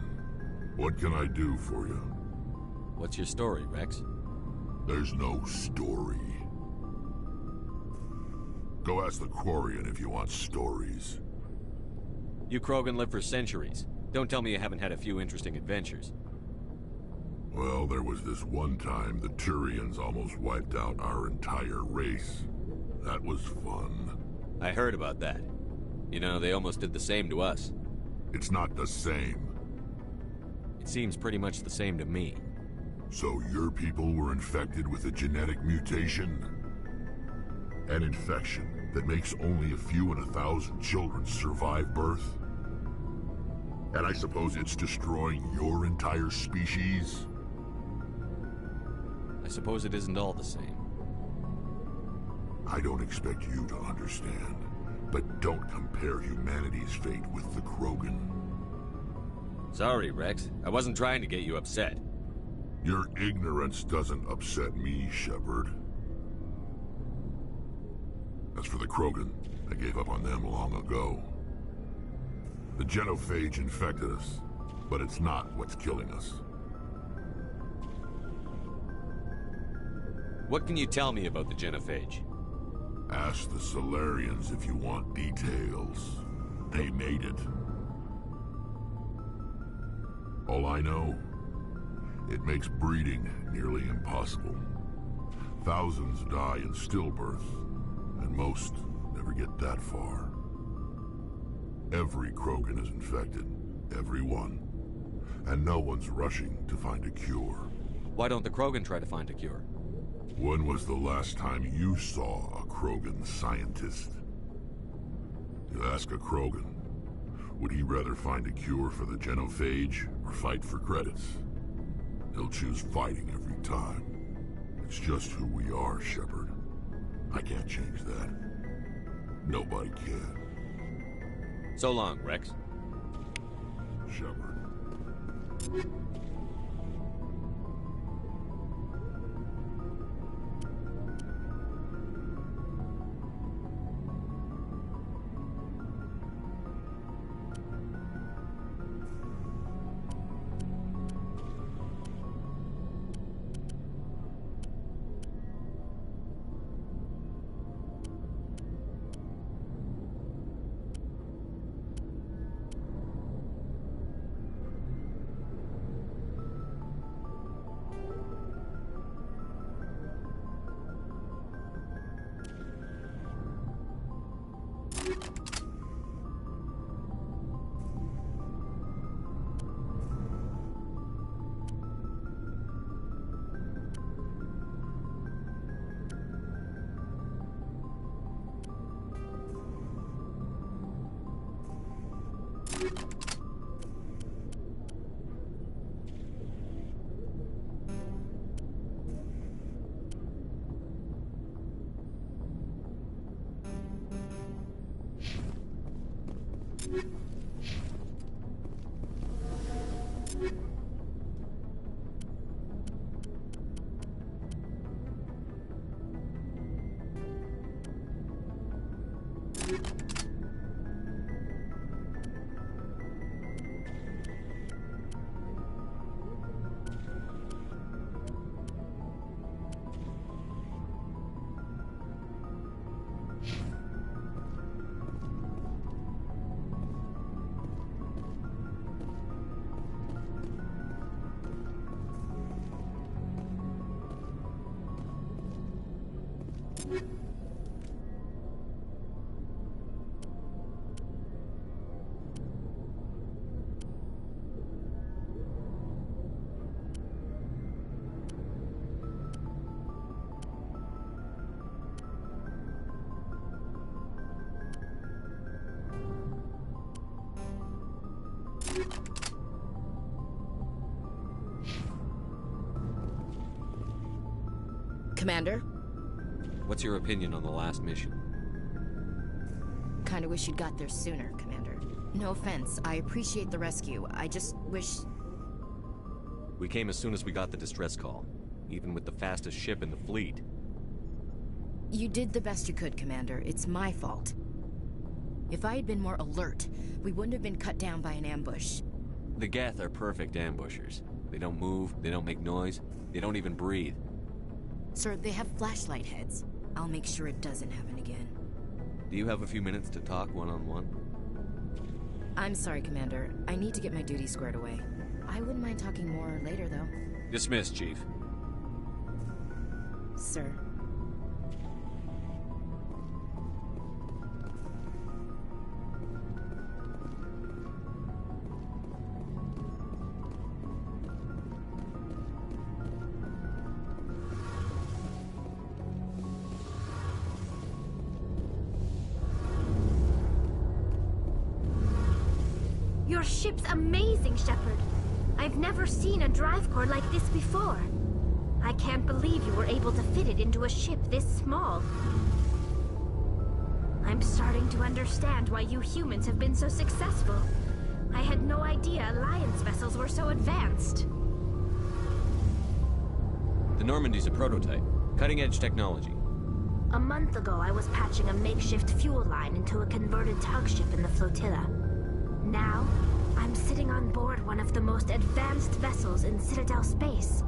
What can I do for you? What's your story, Rex? There's no story. Go ask the Quarian if you want stories. You Krogan live for centuries. Don't tell me you haven't had a few interesting adventures. Well, there was this one time the Turians almost wiped out our entire race. That was fun. I heard about that. You know, they almost did the same to us. It's not the same. It seems pretty much the same to me. So your people were infected with a genetic mutation? An infection that makes only a few in 1,000 children survive birth? And I suppose it's destroying your entire species? I suppose it isn't all the same. I don't expect you to understand, but don't compare humanity's fate with the Krogan. Sorry, Rex. I wasn't trying to get you upset. Your ignorance doesn't upset me, Shepard. As for the Krogan, I gave up on them long ago. The genophage infected us, but it's not what's killing us. What can you tell me about the genophage? Ask the Salarians if you want details. They made it. All I know, it makes breeding nearly impossible. Thousands die in stillbirth, and most never get that far. Every Krogan is infected, every one. And no one's rushing to find a cure. Why don't the Krogan try to find a cure? When was the last time you saw a Krogan scientist? You ask a Krogan, would he rather find a cure for the genophage or fight for credits? He'll choose fighting every time. It's just who we are, Shepard. I can't change that. Nobody can. So long, Rex. Shepard. Commander? What's your opinion on the last mission? Kinda wish you'd got there sooner, Commander. No offense, I appreciate the rescue. I just wish... We came as soon as we got the distress call, even with the fastest ship in the fleet. You did the best you could, Commander. It's my fault. If I had been more alert, we wouldn't have been cut down by an ambush. The Geth are perfect ambushers. They don't move, they don't make noise, they don't even breathe. Sir, they have flashlight heads. I'll make sure it doesn't happen again. Do you have a few minutes to talk one-on-one? I'm sorry, Commander. I need to get my duties squared away. I wouldn't mind talking more later, though. Dismissed, Chief. Sir. Your ship's amazing, Shepard. I've never seen a drive core like this before. I can't believe you were able to fit it into a ship this small. I'm starting to understand why you humans have been so successful. I had no idea Alliance vessels were so advanced. The Normandy's a prototype. Cutting-edge technology. A month ago, I was patching a makeshift fuel line into a converted tug ship in the flotilla. Now, I'm sitting on board one of the most advanced vessels in Citadel space.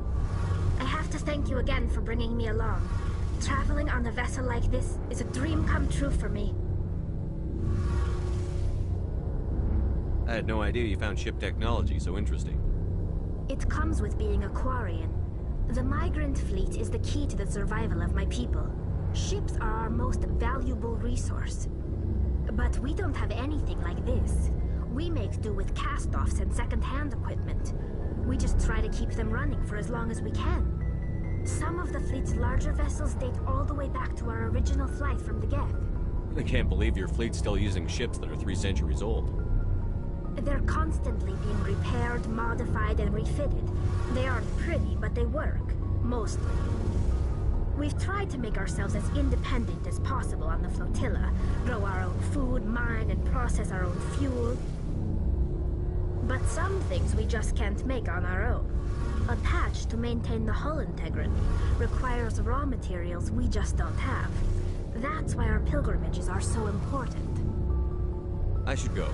I have to thank you again for bringing me along. Traveling on a vessel like this is a dream come true for me. I had no idea you found ship technology so interesting. It comes with being a Quarian. The migrant fleet is the key to the survival of my people. Ships are our most valuable resource. But we don't have anything like this. We make do with cast-offs and second-hand equipment. We just try to keep them running for as long as we can. Some of the fleet's larger vessels date all the way back to our original flight from the Geth. I can't believe your fleet's still using ships that are 3 centuries old. They're constantly being repaired, modified, and refitted. They aren't pretty, but they work. Mostly. We've tried to make ourselves as independent as possible on the flotilla. Grow our own food, mine, and process our own fuel. But some things we just can't make on our own. A patch to maintain the hull integrity requires raw materials we just don't have. That's why our pilgrimages are so important. I should go.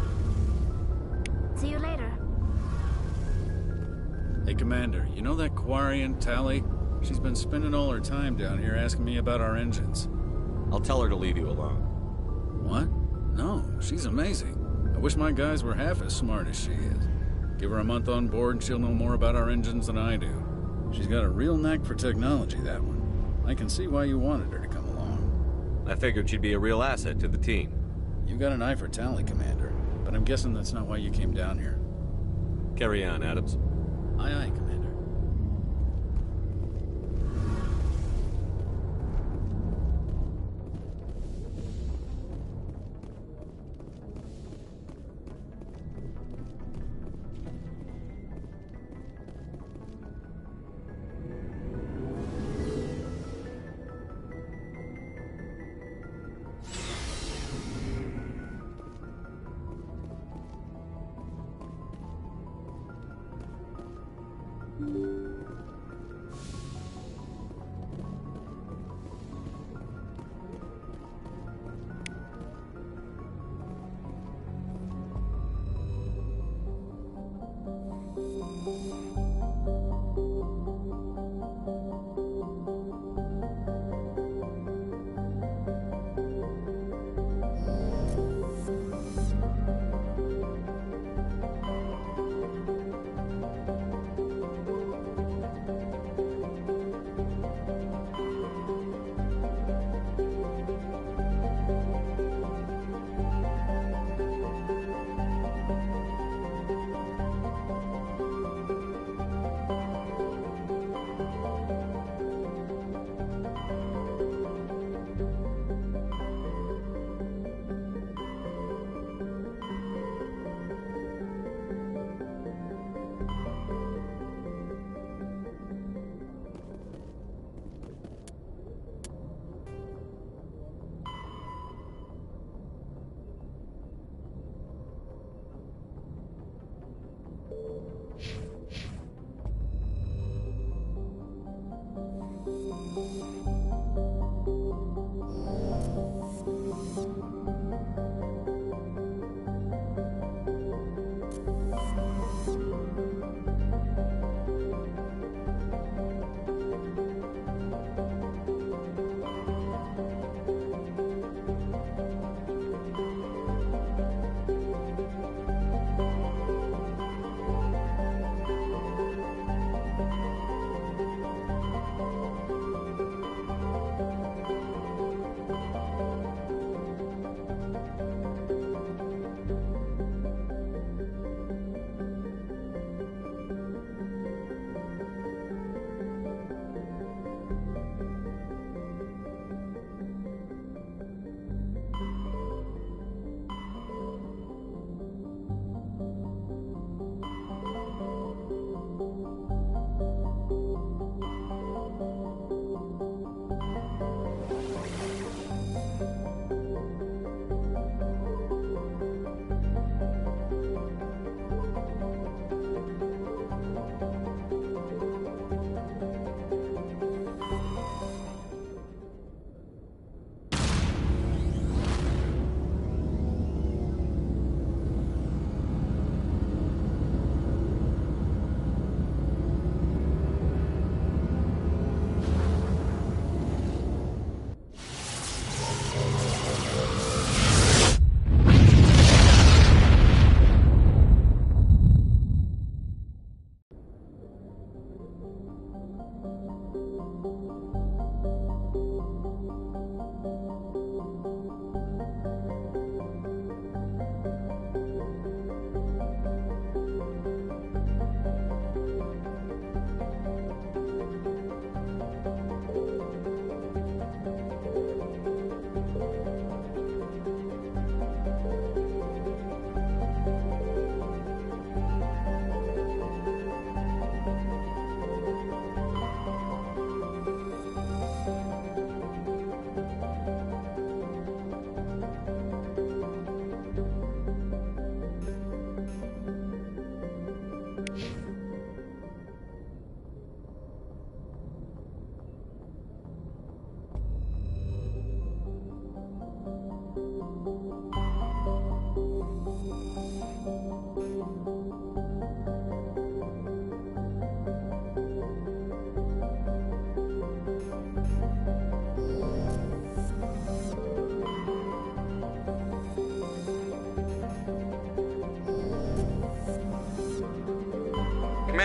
See you later. Hey, Commander, you know that Quarian, Tali? She's been spending all her time down here asking me about our engines. I'll tell her to leave you alone. What? No, she's amazing. I wish my guys were half as smart as she is. Give her a month on board and she'll know more about our engines than I do. She's got a real knack for technology, that one. I can see why you wanted her to come along. I figured she'd be a real asset to the team. You got an eye for Tali, Commander, but I'm guessing that's not why you came down here. Carry on, Adams. Aye, aye, Commander.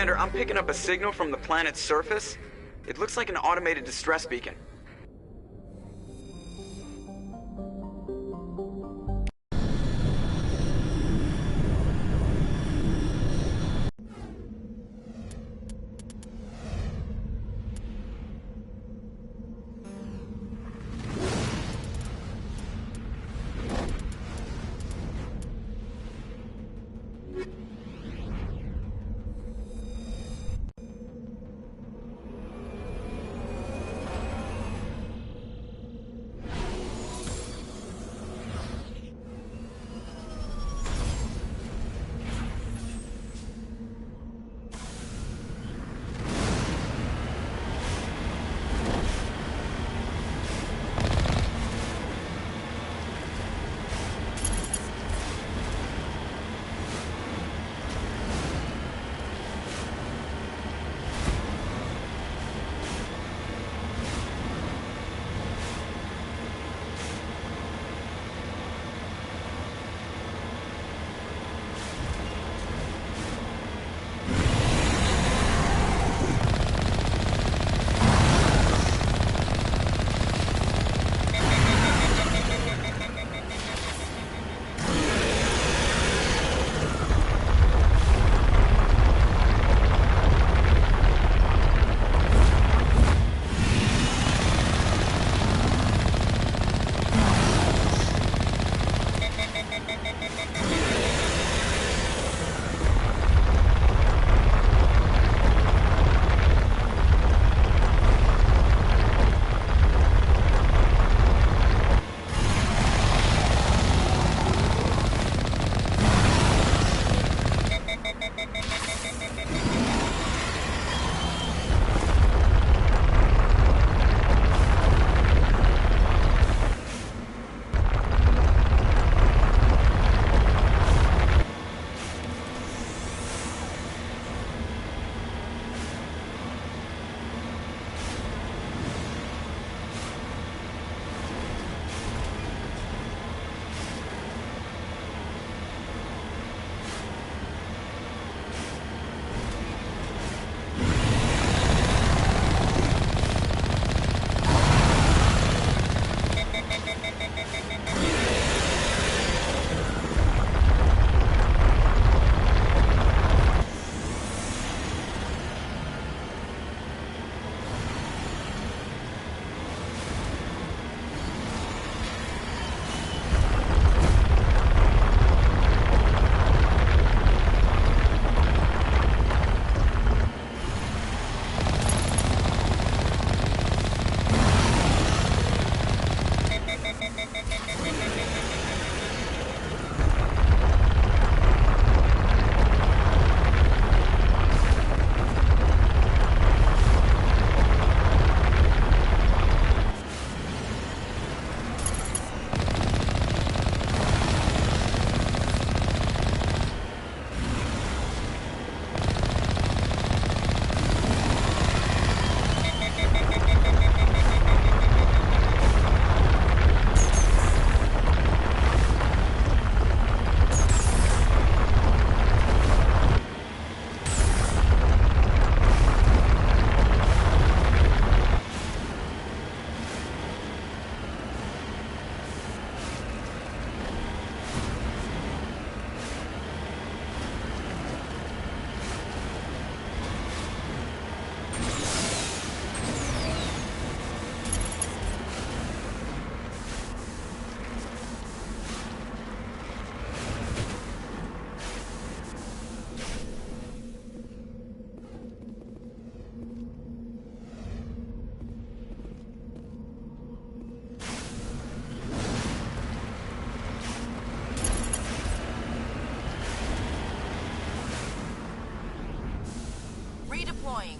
Commander, I'm picking up a signal from the planet's surface. It looks like an automated distress beacon. Redeploying.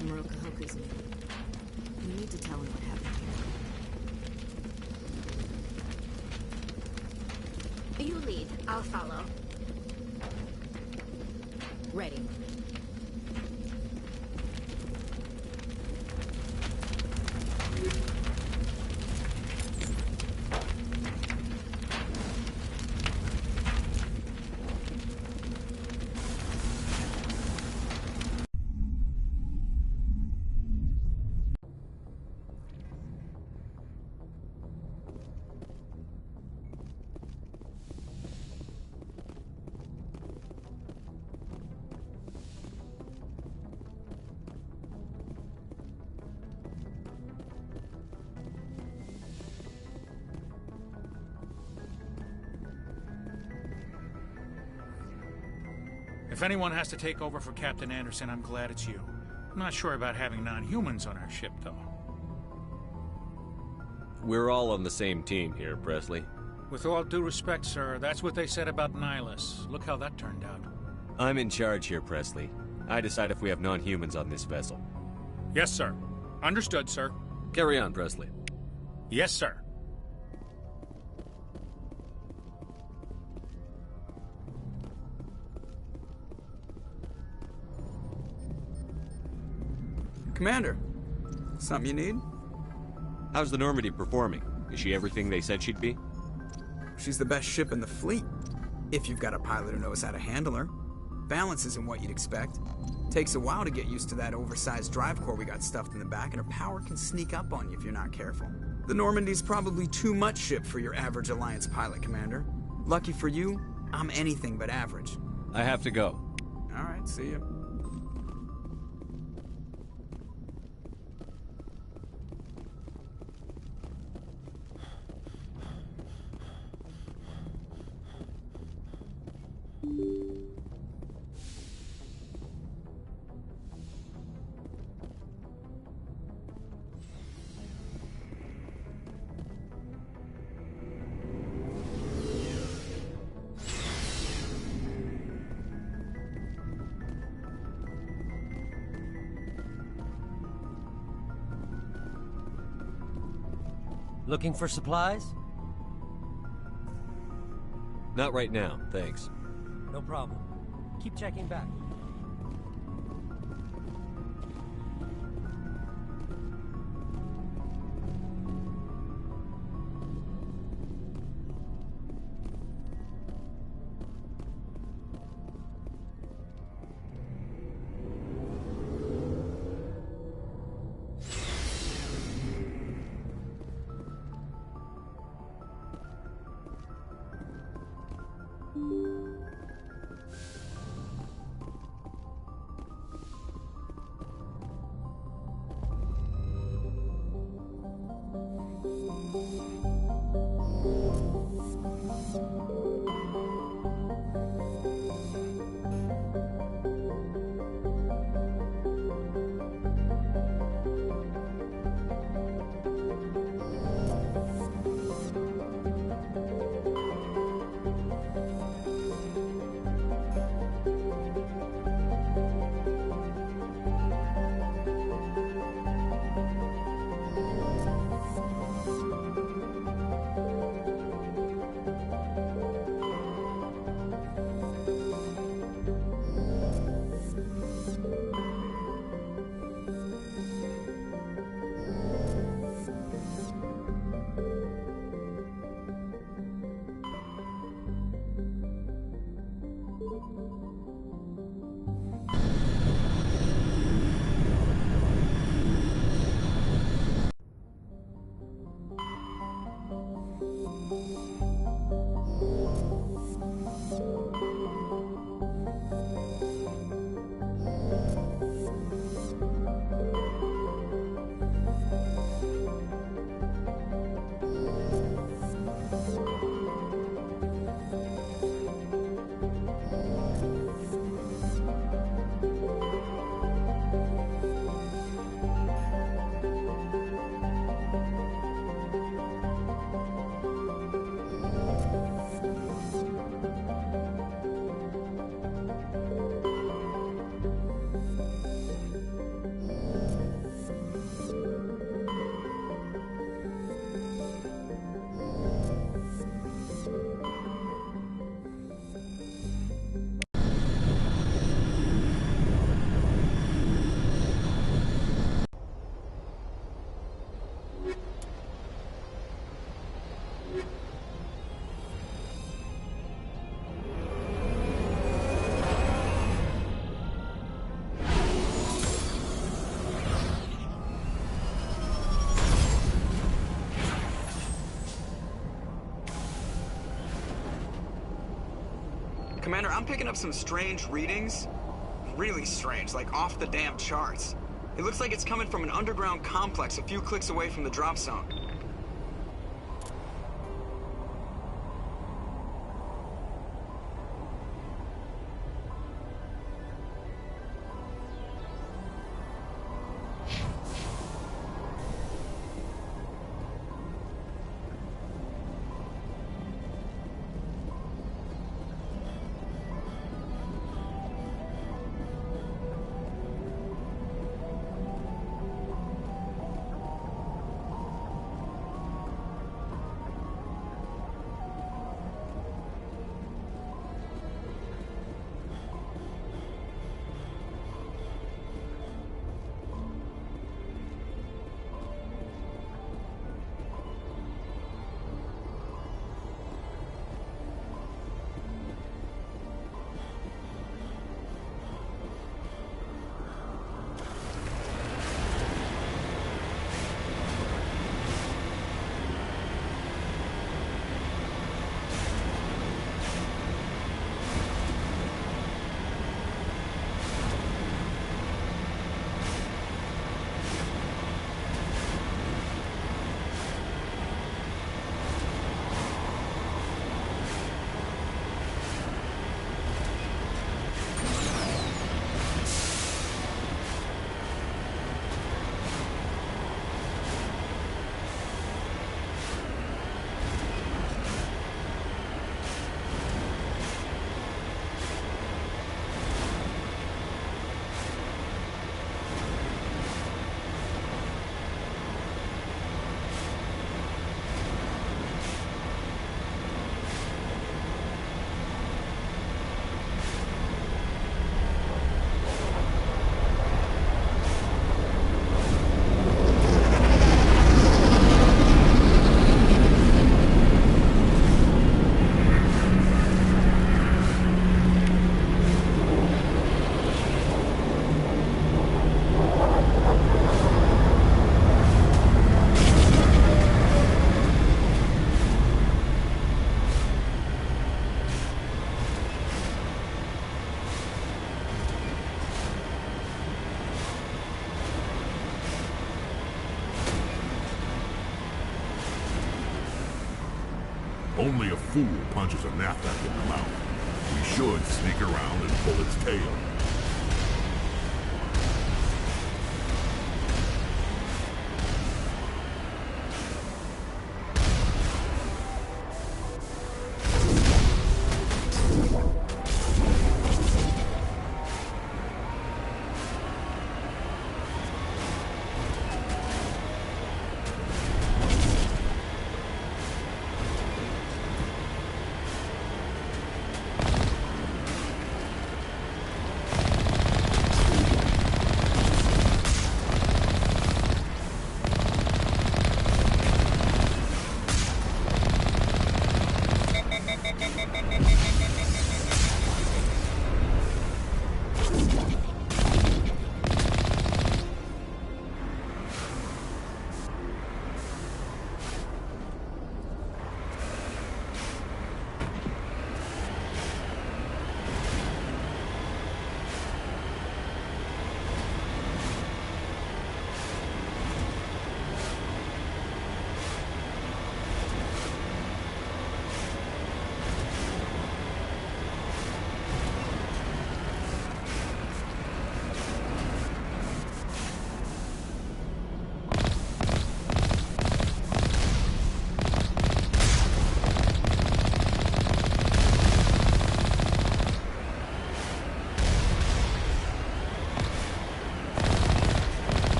Admiral Kahoku's men. We need to tell him what happened here. You lead. I'll follow. Ready. If anyone has to take over for Captain Anderson, I'm glad it's you. I'm not sure about having non-humans on our ship, though. We're all on the same team here, Presley. With all due respect, sir, that's what they said about Nihilus. Look how that turned out. I'm in charge here, Presley. I decide if we have non-humans on this vessel. Yes, sir. Understood, sir. Carry on, Presley. Yes, sir. Commander, something you need? How's the Normandy performing? Is she everything they said she'd be? She's the best ship in the fleet. If you've got a pilot who knows how to handle her. Balance isn't what you'd expect. Takes a while to get used to that oversized drive core we got stuffed in the back, and her power can sneak up on you if you're not careful. The Normandy's probably too much ship for your average Alliance pilot, Commander. Lucky for you, I'm anything but average. I have to go. All right, see ya. Looking for supplies? Not right now, thanks. No problem. Keep checking back. Commander, I'm picking up some strange readings. Really strange, like off the damn charts. It looks like it's coming from an underground complex a few clicks away from the drop zone. Only a fool punches a knapsack in the mouth. We should sneak around and pull its tail.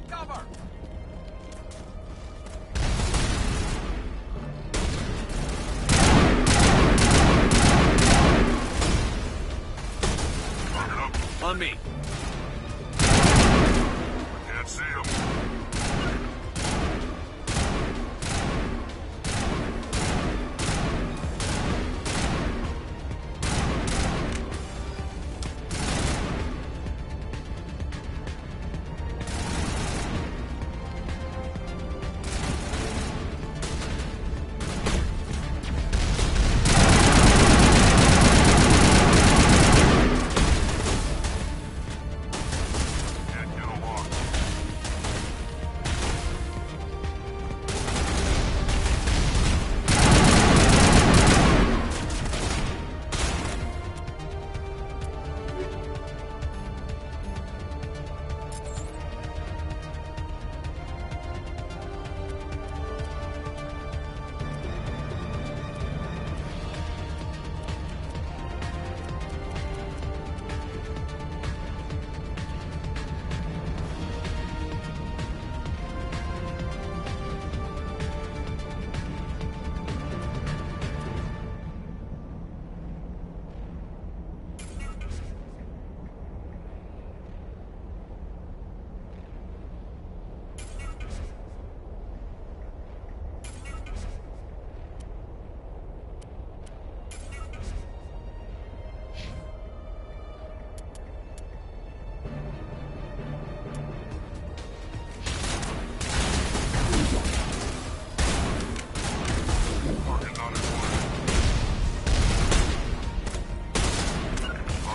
cover! On me. Can't see him.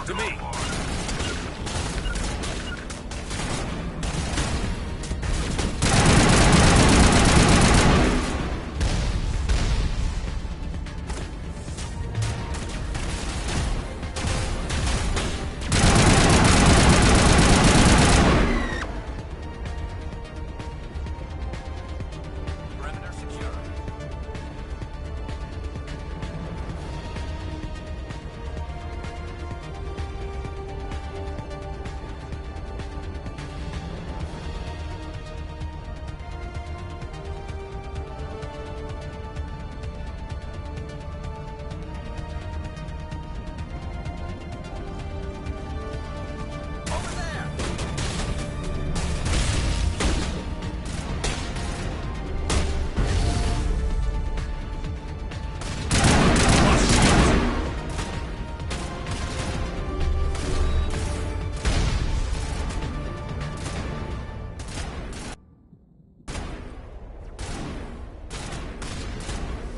To me. Perimeter secure.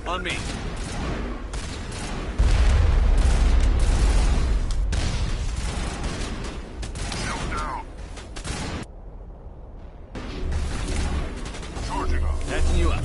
On me. Catching you up.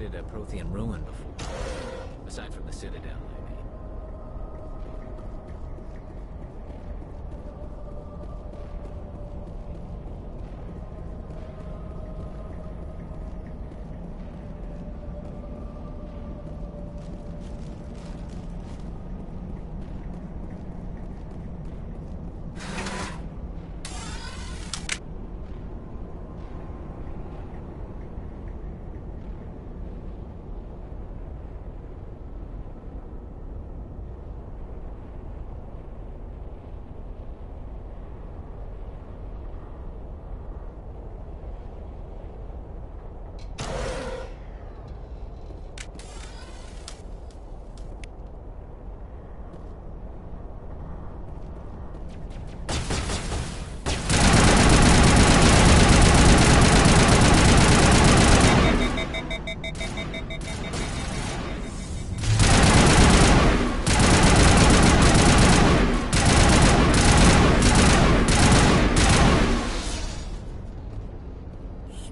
visited a Prothean ruin before. Aside from the Citadel, I mean.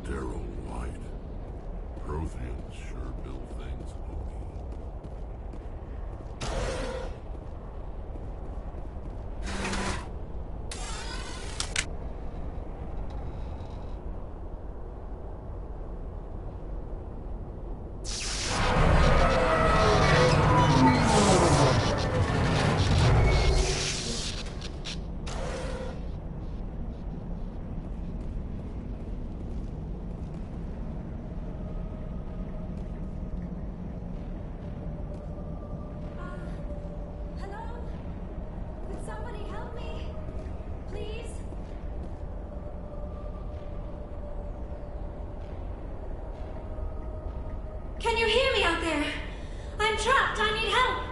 Sterile white. Protheans sure build things, homie. Could somebody help me? Please? Can you hear me out there? I'm trapped. I need help.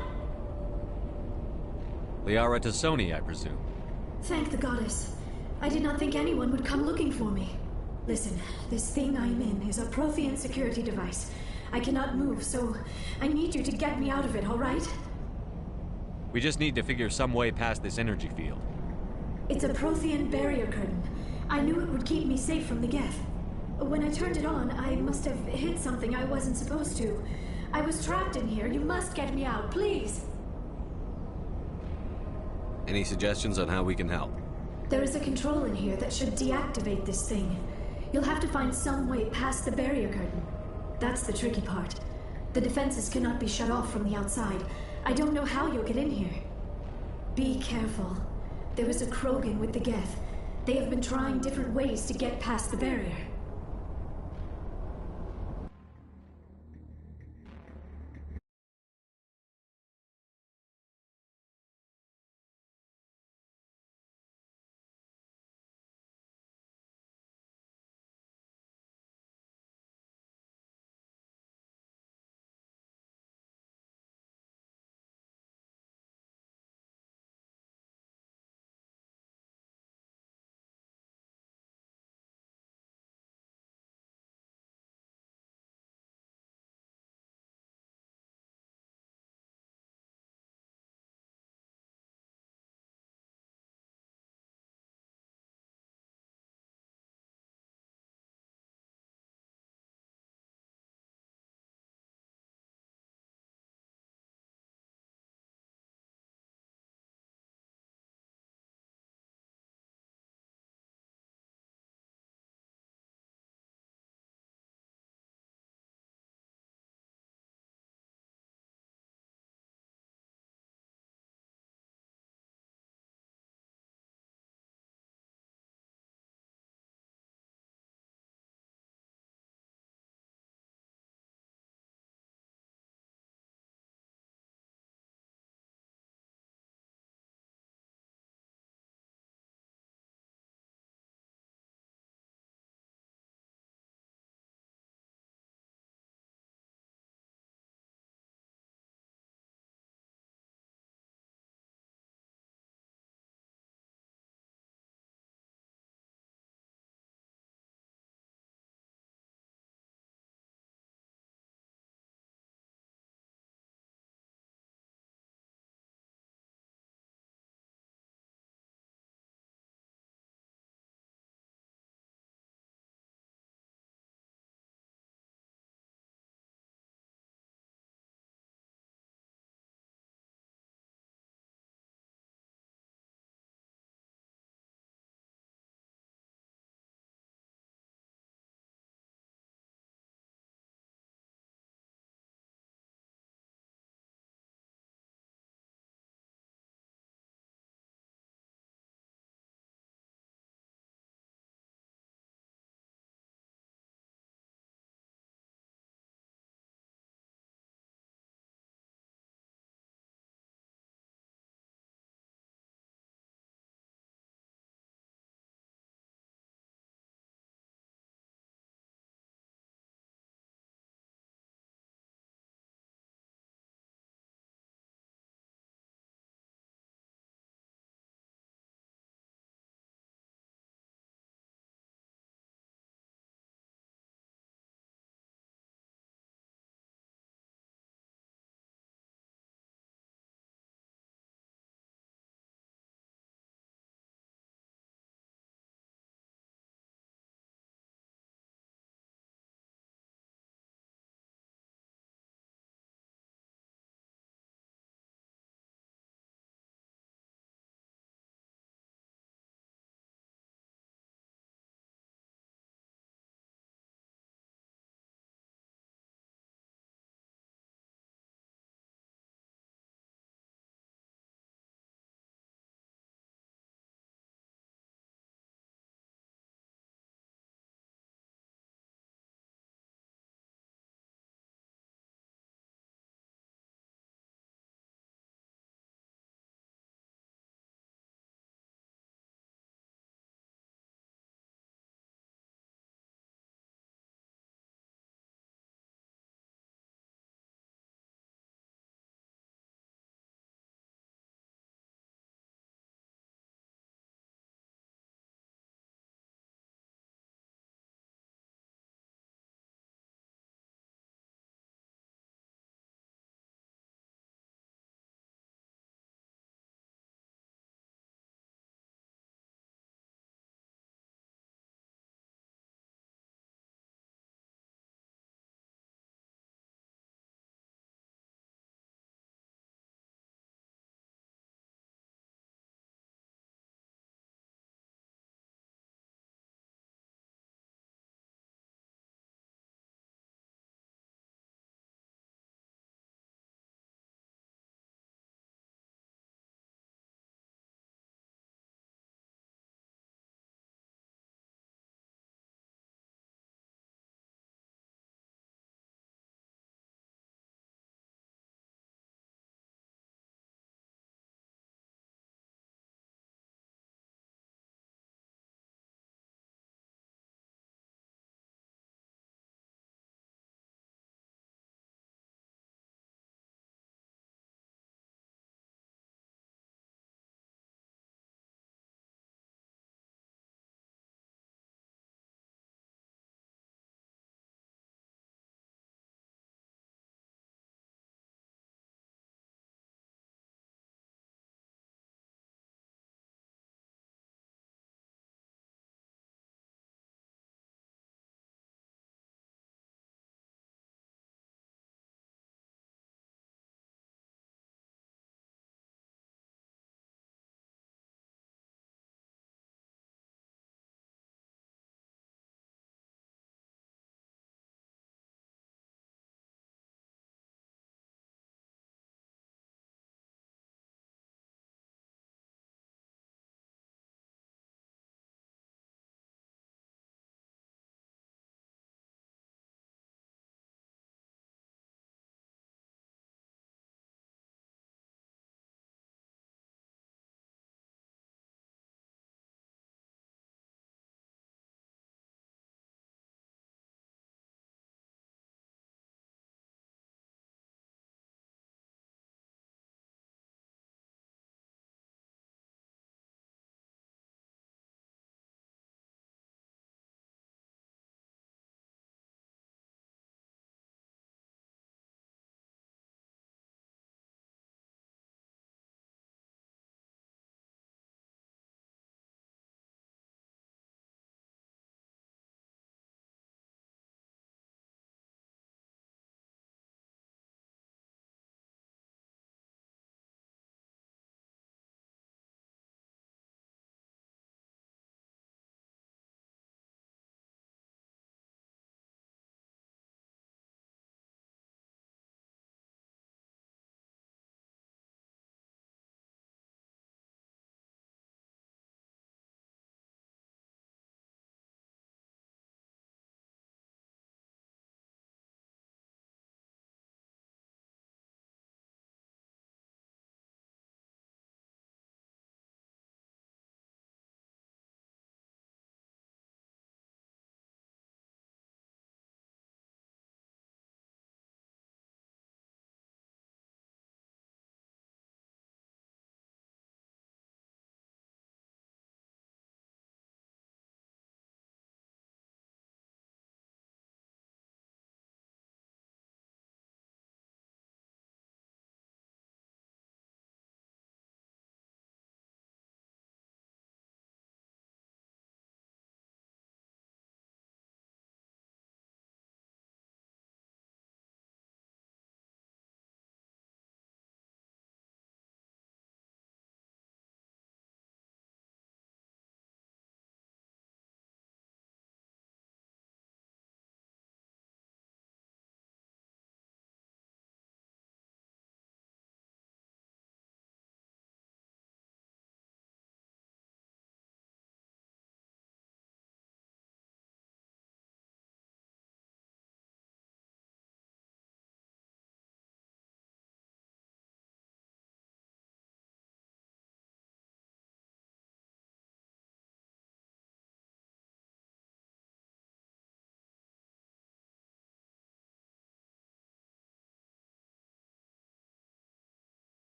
Liara Tassoni, I presume. Thank the goddess. I did not think anyone would come looking for me. Listen, this thing I'm in is a Prothean security device. I cannot move, so I need you to get me out of it, all right? We just need to figure some way past this energy field. It's a Prothean barrier curtain. I knew it would keep me safe from the Geth. When I turned it on, I must have hit something I wasn't supposed to. I was trapped in here. You must get me out, please. Any suggestions on how we can help? There is a control in here that should deactivate this thing. You'll have to find some way past the barrier curtain. That's the tricky part. The defenses cannot be shut off from the outside. I don't know how you'll get in here. Be careful. There is a Krogan with the Geth. They have been trying different ways to get past the barrier.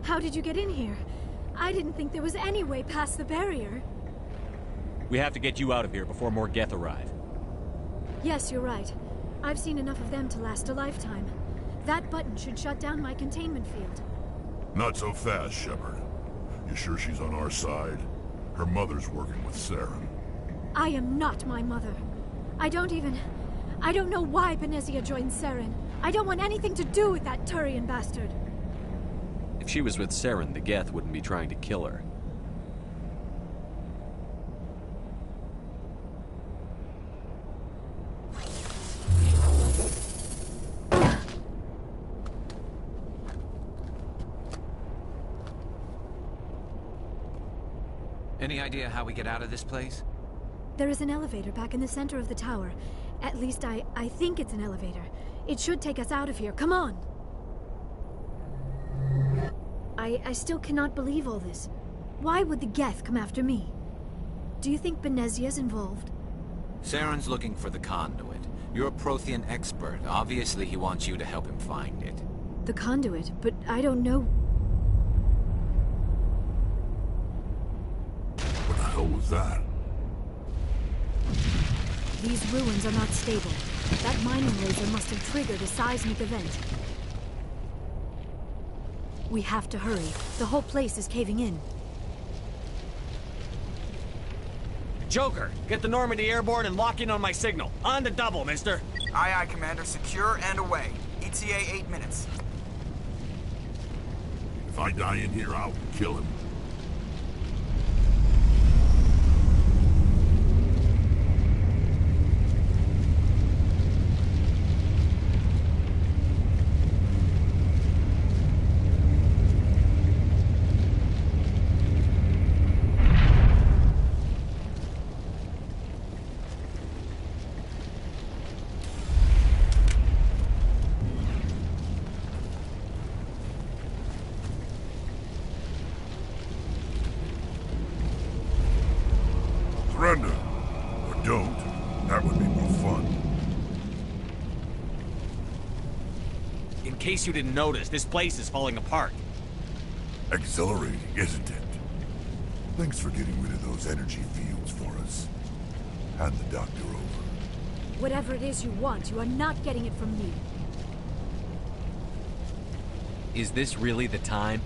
How did you get in here? I didn't think there was any way past the barrier. We have to get you out of here before more Geth arrive. Yes, you're right. I've seen enough of them to last a lifetime. That button should shut down my containment field. Not so fast, Shepard. You sure she's on our side? Her mother's working with Saren. I am not my mother. I don't know why Benezia joined Saren. I don't want anything to do with that Turian bastard. If she was with Saren, the Geth wouldn't be trying to kill her. Any idea how we get out of this place? There is an elevator back in the center of the tower. At least I think it's an elevator. It should take us out of here. Come on! I still cannot believe all this. Why would the Geth come after me? Do you think Benezia's involved? Saren's looking for the conduit. You're a Prothean expert. Obviously he wants you to help him find it. The conduit? But I don't know... What the hell was that? These ruins are not stable. That mining laser must have triggered a seismic event. We have to hurry. The whole place is caving in. Joker, get the Normandy airborne and lock in on my signal. On the double, mister. Aye, aye, Commander. Secure and away. ETA 8 minutes. If I die in here, I'll kill him. Surrender. Or don't. That would be more fun. In case you didn't notice, this place is falling apart. Exhilarating, isn't it? Thanks for getting rid of those energy fields for us. Hand the doctor over. Whatever it is you want, you are not getting it from me. Is this really the time?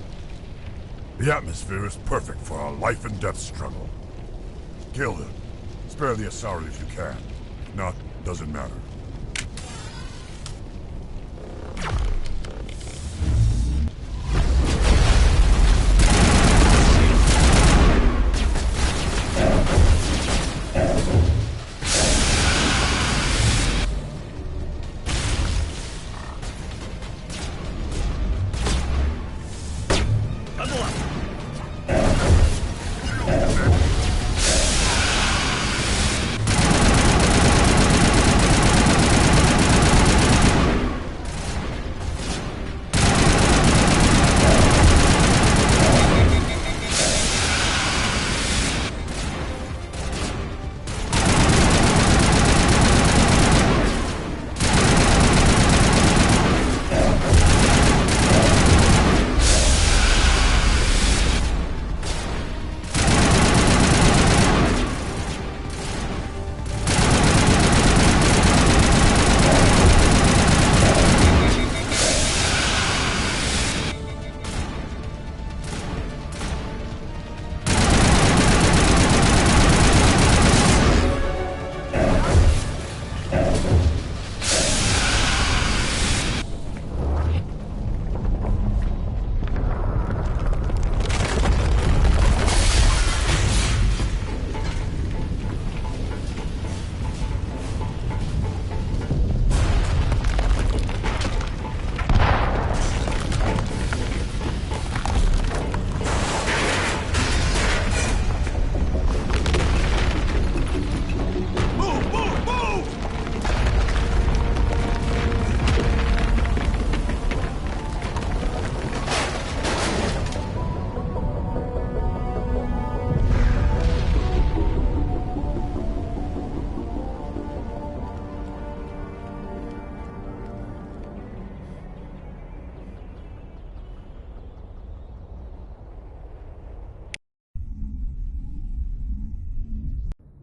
The atmosphere is perfect for our life and death struggle. Kill him. Spare the Asari if you can. If not, doesn't matter.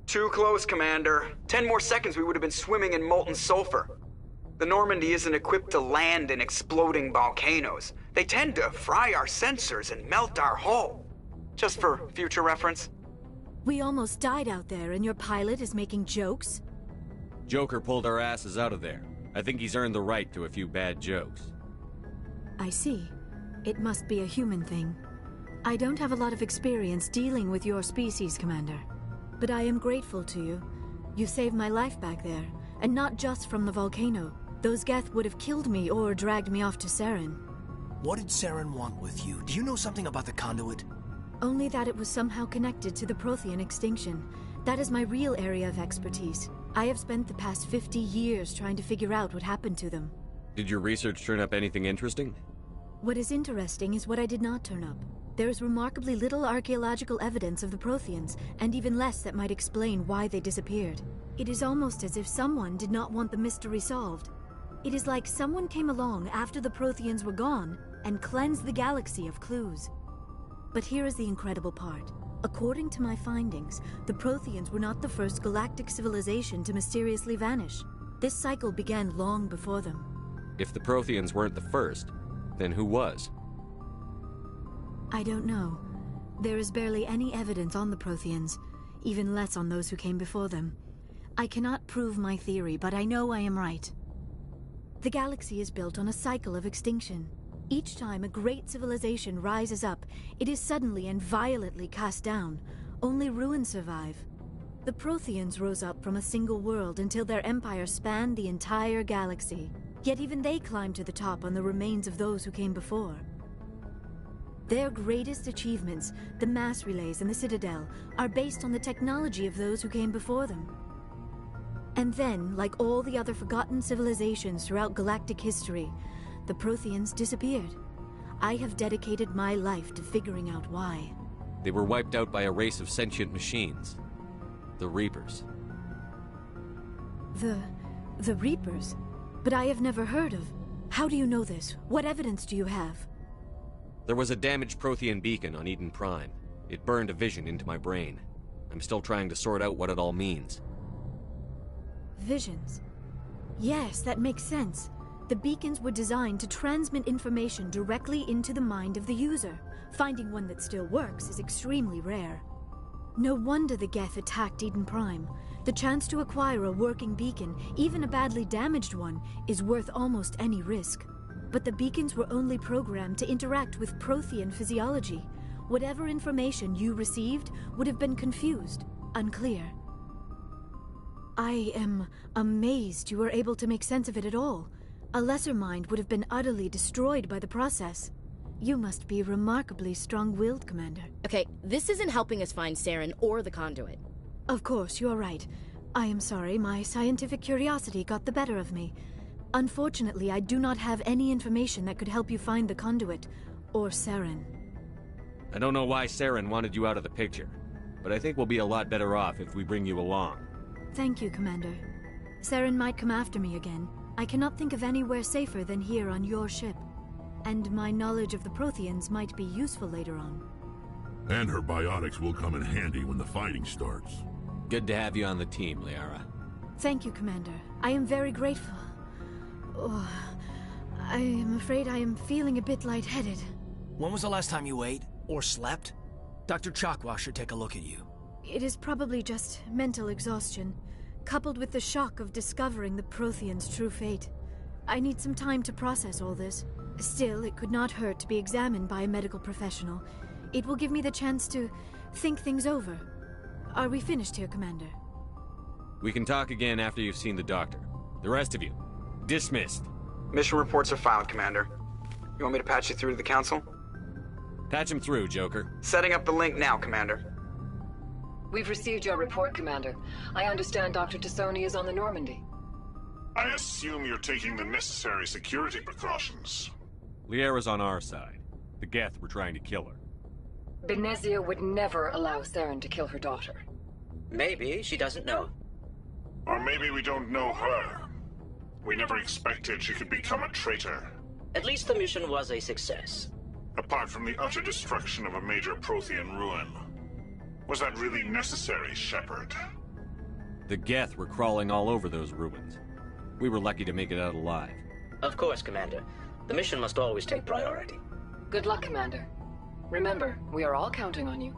Too close, Commander. 10 more seconds we would have been swimming in molten sulfur. The Normandy isn't equipped to land in exploding volcanoes. They tend to fry our sensors and melt our hull. Just for future reference. We almost died out there, and your pilot is making jokes? Joker pulled our asses out of there. I think he's earned the right to a few bad jokes. I see. It must be a human thing. I don't have a lot of experience dealing with your species, Commander. But I am grateful to you. You saved my life back there, and not just from the volcano. Those Geth would have killed me or dragged me off to Saren. What did Saren want with you? Do you know something about the conduit? Only that it was somehow connected to the Prothean extinction. That is my real area of expertise. I have spent the past 50 years trying to figure out what happened to them. Did your research turn up anything interesting? What is interesting is what I did not turn up. There is remarkably little archaeological evidence of the Protheans, and even less that might explain why they disappeared. It is almost as if someone did not want the mystery solved. It is like someone came along after the Protheans were gone and cleansed the galaxy of clues. But here is the incredible part. According to my findings, the Protheans were not the first galactic civilization to mysteriously vanish. This cycle began long before them. If the Protheans weren't the first, then who was? I don't know. There is barely any evidence on the Protheans, even less on those who came before them. I cannot prove my theory, but I know I am right. The galaxy is built on a cycle of extinction. Each time a great civilization rises up, it is suddenly and violently cast down. Only ruins survive. The Protheans rose up from a single world until their empire spanned the entire galaxy. Yet even they climbed to the top on the remains of those who came before. Their greatest achievements, the mass relays and the Citadel, are based on the technology of those who came before them. And then, like all the other forgotten civilizations throughout galactic history, the Protheans disappeared. I have dedicated my life to figuring out why. They were wiped out by a race of sentient machines. The Reapers. The Reapers? But I have never heard of. How do you know this? What evidence do you have? There was a damaged Prothean beacon on Eden Prime. It burned a vision into my brain. I'm still trying to sort out what it all means. Visions. Yes, that makes sense. The beacons were designed to transmit information directly into the mind of the user. Finding one that still works is extremely rare. No wonder the Geth attacked Eden Prime. The chance to acquire a working beacon, even a badly damaged one, is worth almost any risk. But the beacons were only programmed to interact with Prothean physiology. Whatever information you received would have been confused, unclear. I am amazed you were able to make sense of it at all. A lesser mind would have been utterly destroyed by the process. You must be remarkably strong-willed, Commander. Okay, this isn't helping us find Saren or the conduit. Of course, you are right. I am sorry, my scientific curiosity got the better of me. Unfortunately, I do not have any information that could help you find the conduit, or Saren. I don't know why Saren wanted you out of the picture, but I think we'll be a lot better off if we bring you along. Thank you, Commander. Saren might come after me again. I cannot think of anywhere safer than here on your ship. And my knowledge of the Protheans might be useful later on. And her biotics will come in handy when the fighting starts. Good to have you on the team, Liara. Thank you, Commander. I am very grateful. Oh, I am afraid I am feeling a bit lightheaded. When was the last time you ate? Or slept? Dr. Chakwas should take a look at you. It is probably just mental exhaustion, coupled with the shock of discovering the Protheans' true fate. I need some time to process all this. Still, it could not hurt to be examined by a medical professional. It will give me the chance to think things over. Are we finished here, Commander? We can talk again after you've seen the doctor. The rest of you, dismissed. Mission reports are filed, Commander. You want me to patch you through to the Council? Patch him through, Joker. Setting up the link now, Commander. We've received your report, Commander. I understand Dr. Tassoni is on the Normandy. I assume you're taking the necessary security precautions. Liara's on our side. The Geth were trying to kill her. Benezia would never allow Saren to kill her daughter. Maybe she doesn't know. Or maybe we don't know her. We never expected she could become a traitor. At least the mission was a success. Apart from the utter destruction of a major Prothean ruin. Was that really necessary, Shepard? The Geth were crawling all over those ruins. We were lucky to make it out alive. Of course, Commander. The mission must always take priority. Good luck, Commander. Remember, we are all counting on you.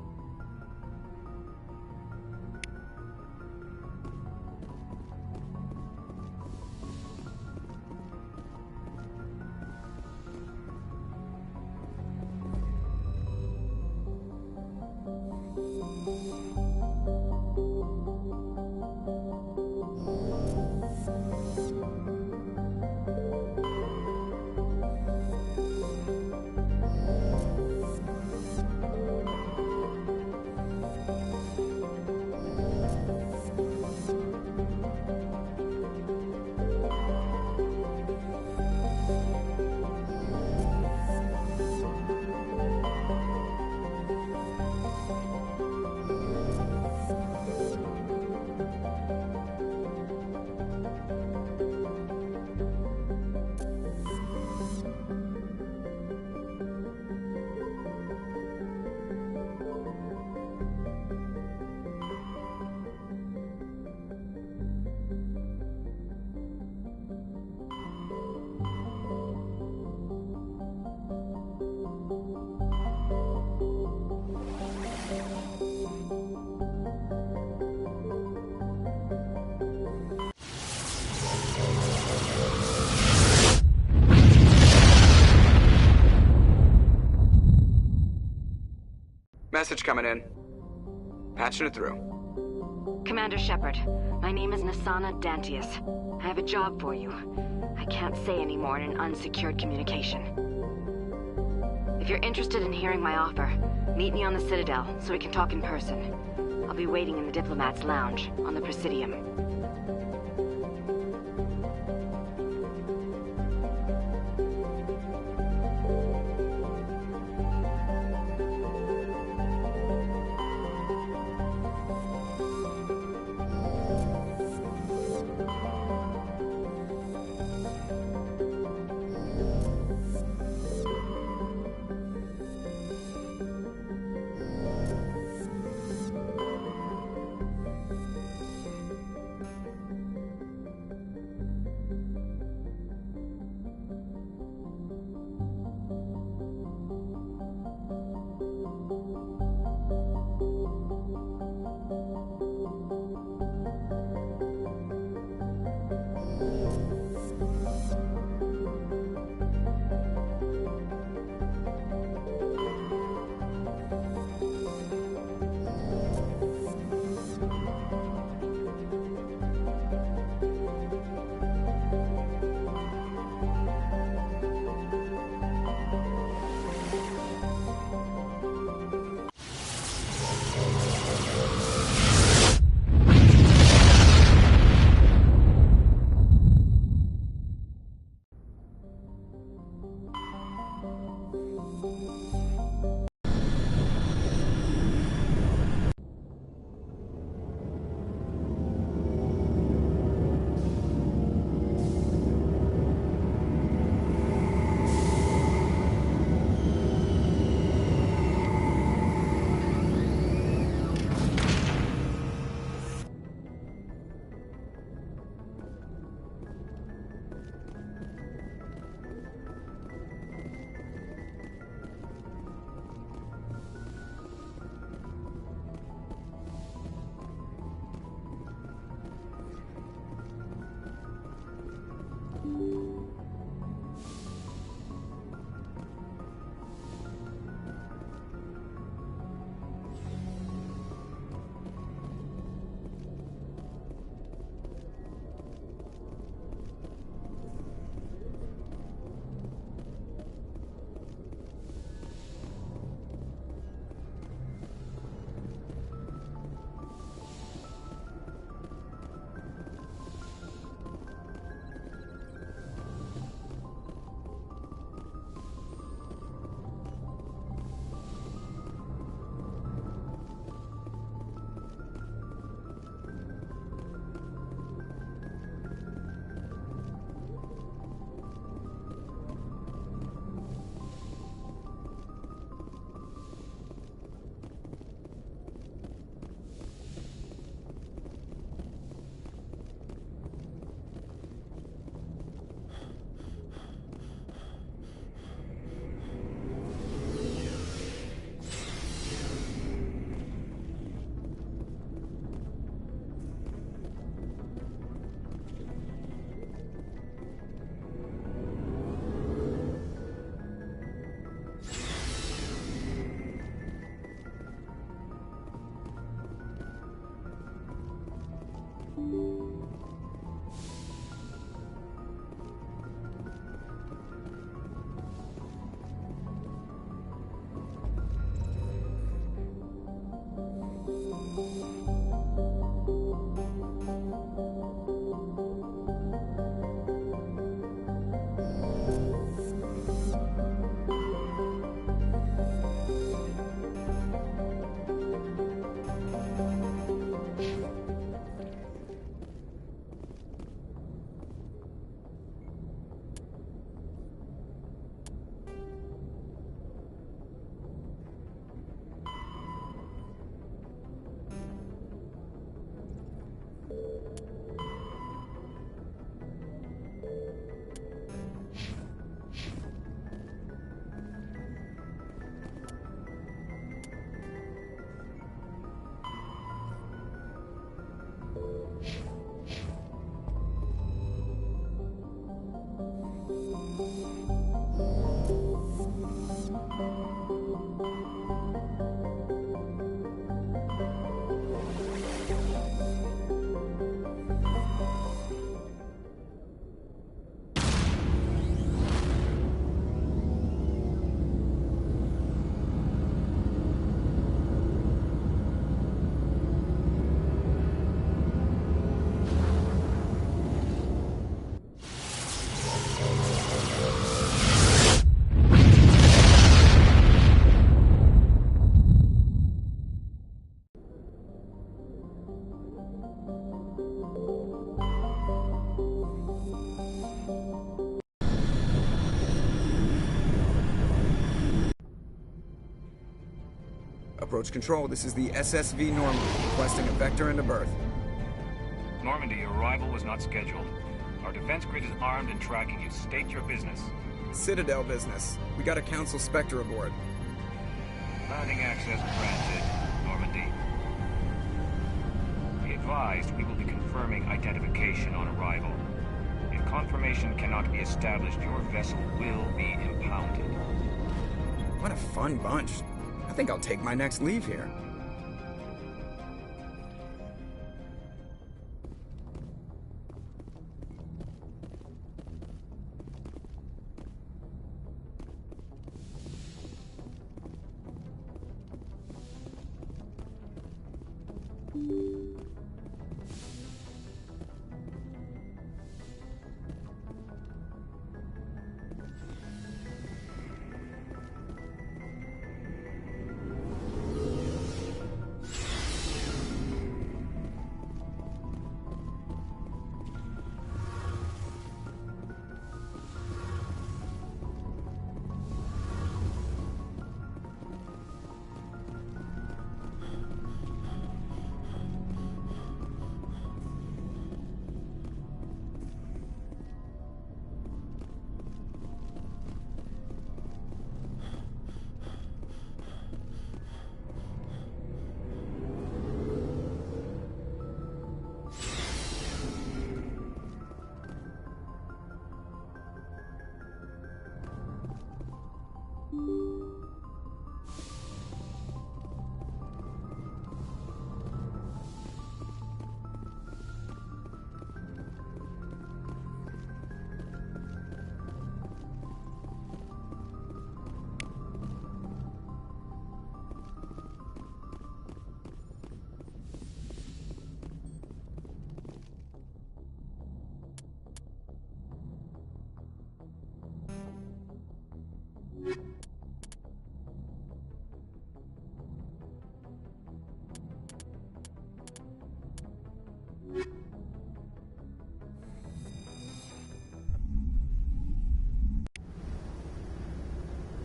Message coming in. Patching it through. Commander Shepard, my name is Nassana Dantius. I have a job for you. I can't say any more in an unsecured communication. If you're interested in hearing my offer, meet me on the Citadel so we can talk in person. I'll be waiting in the Diplomat's Lounge on the Presidium. Approach control, this is the SSV Normandy, requesting a vector into berth. Normandy, your arrival was not scheduled. Our defense grid is armed and tracking you. State your business. Citadel business. We got a Council Spectre aboard. Landing access granted, Normandy. Be advised, we will be confirming identification on arrival. If confirmation cannot be established, your vessel will be impounded. What a fun bunch. I think I'll take my next leave here.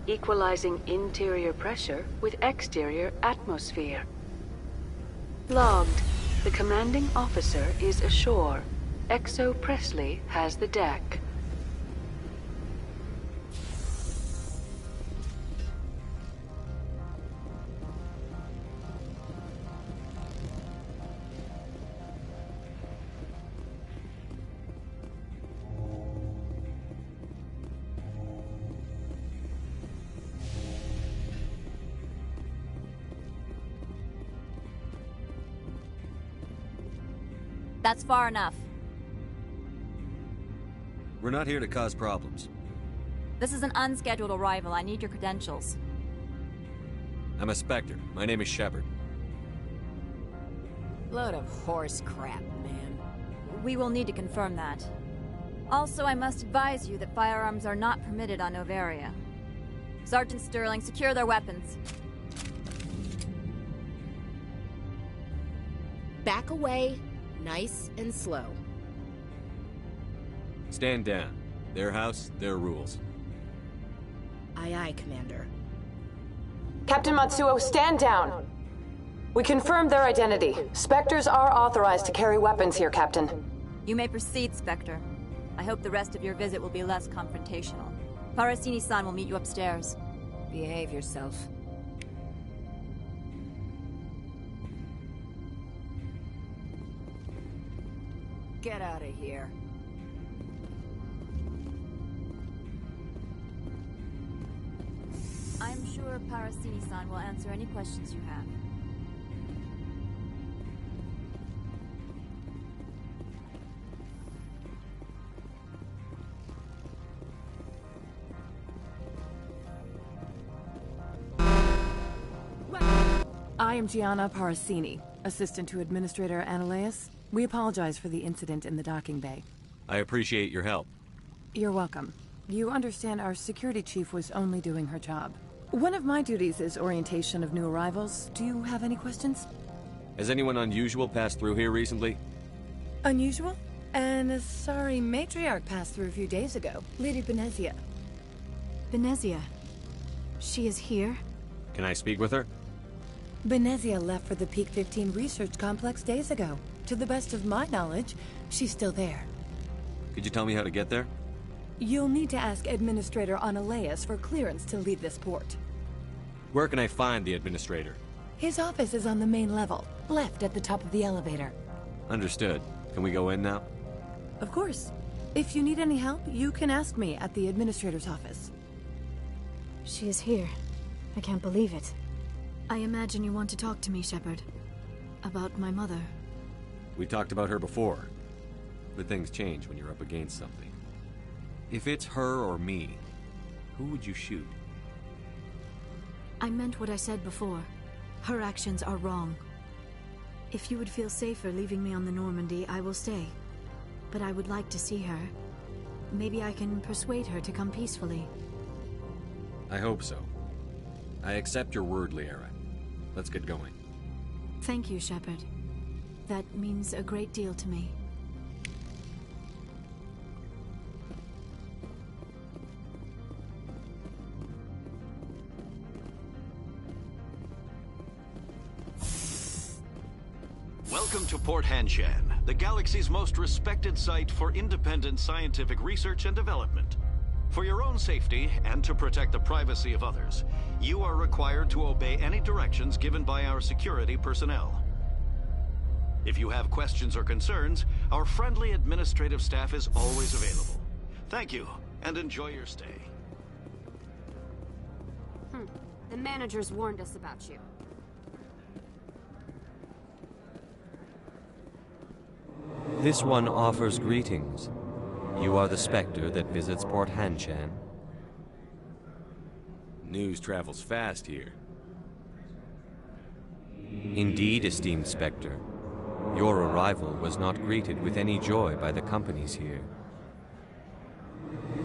Equalizing interior pressure with exterior atmosphere. Logged. The commanding officer is ashore. Exo Presley has the deck. That's far enough. We're not here to cause problems. This is an unscheduled arrival. I need your credentials. I'm a Spectre. My name is Shepard. Load of horse crap, man. We will need to confirm that. Also, I must advise you that firearms are not permitted on Noveria. Sergeant Sterling, secure their weapons. Back away, nice and slow. Stand down. Their house, their rules. Aye, aye, Commander. Captain Matsuo, stand down! We confirmed their identity. Spectres are authorized to carry weapons here, Captain. You may proceed, Spectre. I hope the rest of your visit will be less confrontational. Parasini-san will meet you upstairs. Behave yourself. Get out of here. I'm I'm sure Parasini-san will answer any questions you have. I am Gianna Parasini, assistant to Administrator Analeas. We apologize for the incident in the docking bay. I appreciate your help. You're welcome. You understand our security chief was only doing her job. One of my duties is orientation of new arrivals. Do you have any questions? Has anyone unusual passed through here recently? Unusual? An Asari matriarch passed through a few days ago. Lady Benezia. Benezia? She is here? Can I speak with her? Benezia left for the Peak 15 research complex days ago. To the best of my knowledge, she's still there. Could you tell me how to get there? You'll need to ask Administrator Analeas for clearance to leave this port. Where can I find the Administrator? His office is on the main level, left at the top of the elevator. Understood. Can we go in now? Of course. If you need any help, you can ask me at the Administrator's office. She is here. I can't believe it. I imagine you want to talk to me, Shepard. About my mother. We talked about her before. But things change when you're up against something. If it's her or me, who would you shoot? I meant what I said before. Her actions are wrong. If you would feel safer leaving me on the Normandy, I will stay. But I would like to see her. Maybe I can persuade her to come peacefully. I hope so. I accept your word, Liara. Let's get going. Thank you, Shepard. That means a great deal to me. Welcome to Port Hanshan, the galaxy's most respected site for independent scientific research and development. For your own safety, and to protect the privacy of others, you are required to obey any directions given by our security personnel. If you have questions or concerns, our friendly administrative staff is always available. Thank you, and enjoy your stay. The managers warned us about you. This one offers greetings. You are the Spectre that visits Port Hanshan. News travels fast here. Indeed, esteemed Spectre. Your arrival was not greeted with any joy by the companies here.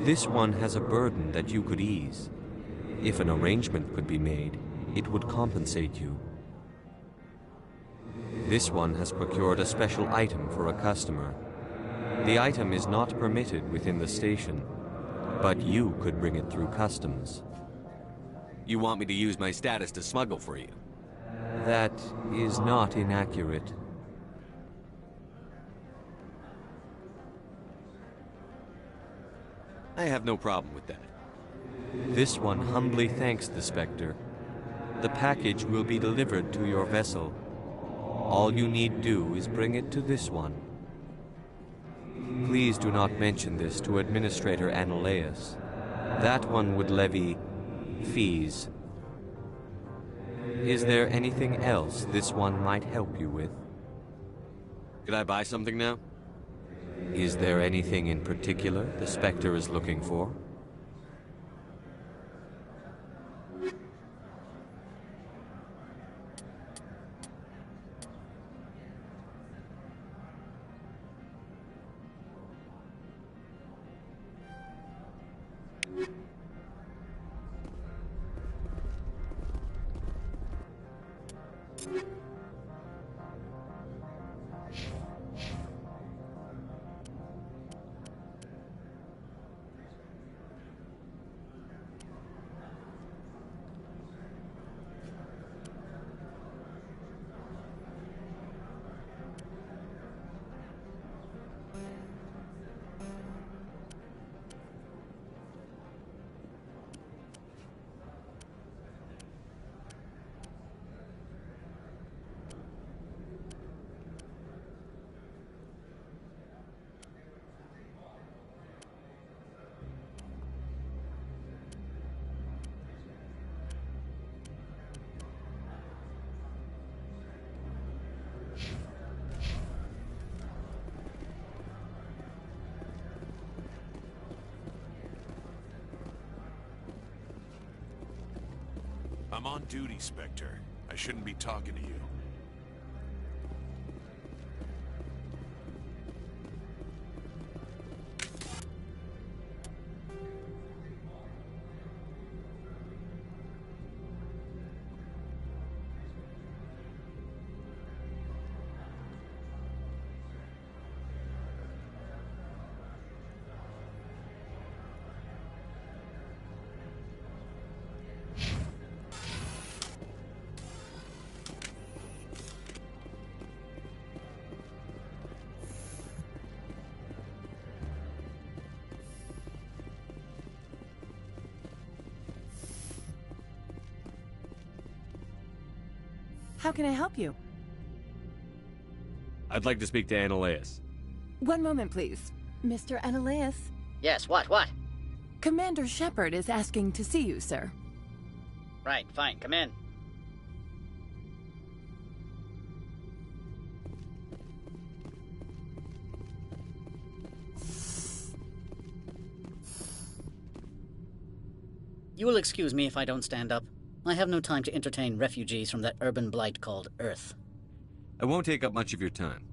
This one has a burden that you could ease. If an arrangement could be made, it would compensate you. This one has procured a special item for a customer. The item is not permitted within the station, but you could bring it through customs. You want me to use my status to smuggle for you? That is not inaccurate. I have no problem with that. This one humbly thanks the Spectre. The package will be delivered to your vessel. All you need do is bring it to this one. Please do not mention this to Administrator Analeas. That one would levy fees. Is there anything else this one might help you with? Could I buy something now? Is there anything in particular the Spectre is looking for? I'm on duty, Spectre. I shouldn't be talking to you. How can I help you? I'd like to speak to Annaleus. One moment, please. Mr. Annaleus? Yes, what? Commander Shepard is asking to see you, sir. Right, fine, come in. You will excuse me if I don't stand up. I have no time to entertain refugees from that urban blight called Earth. I won't take up much of your time.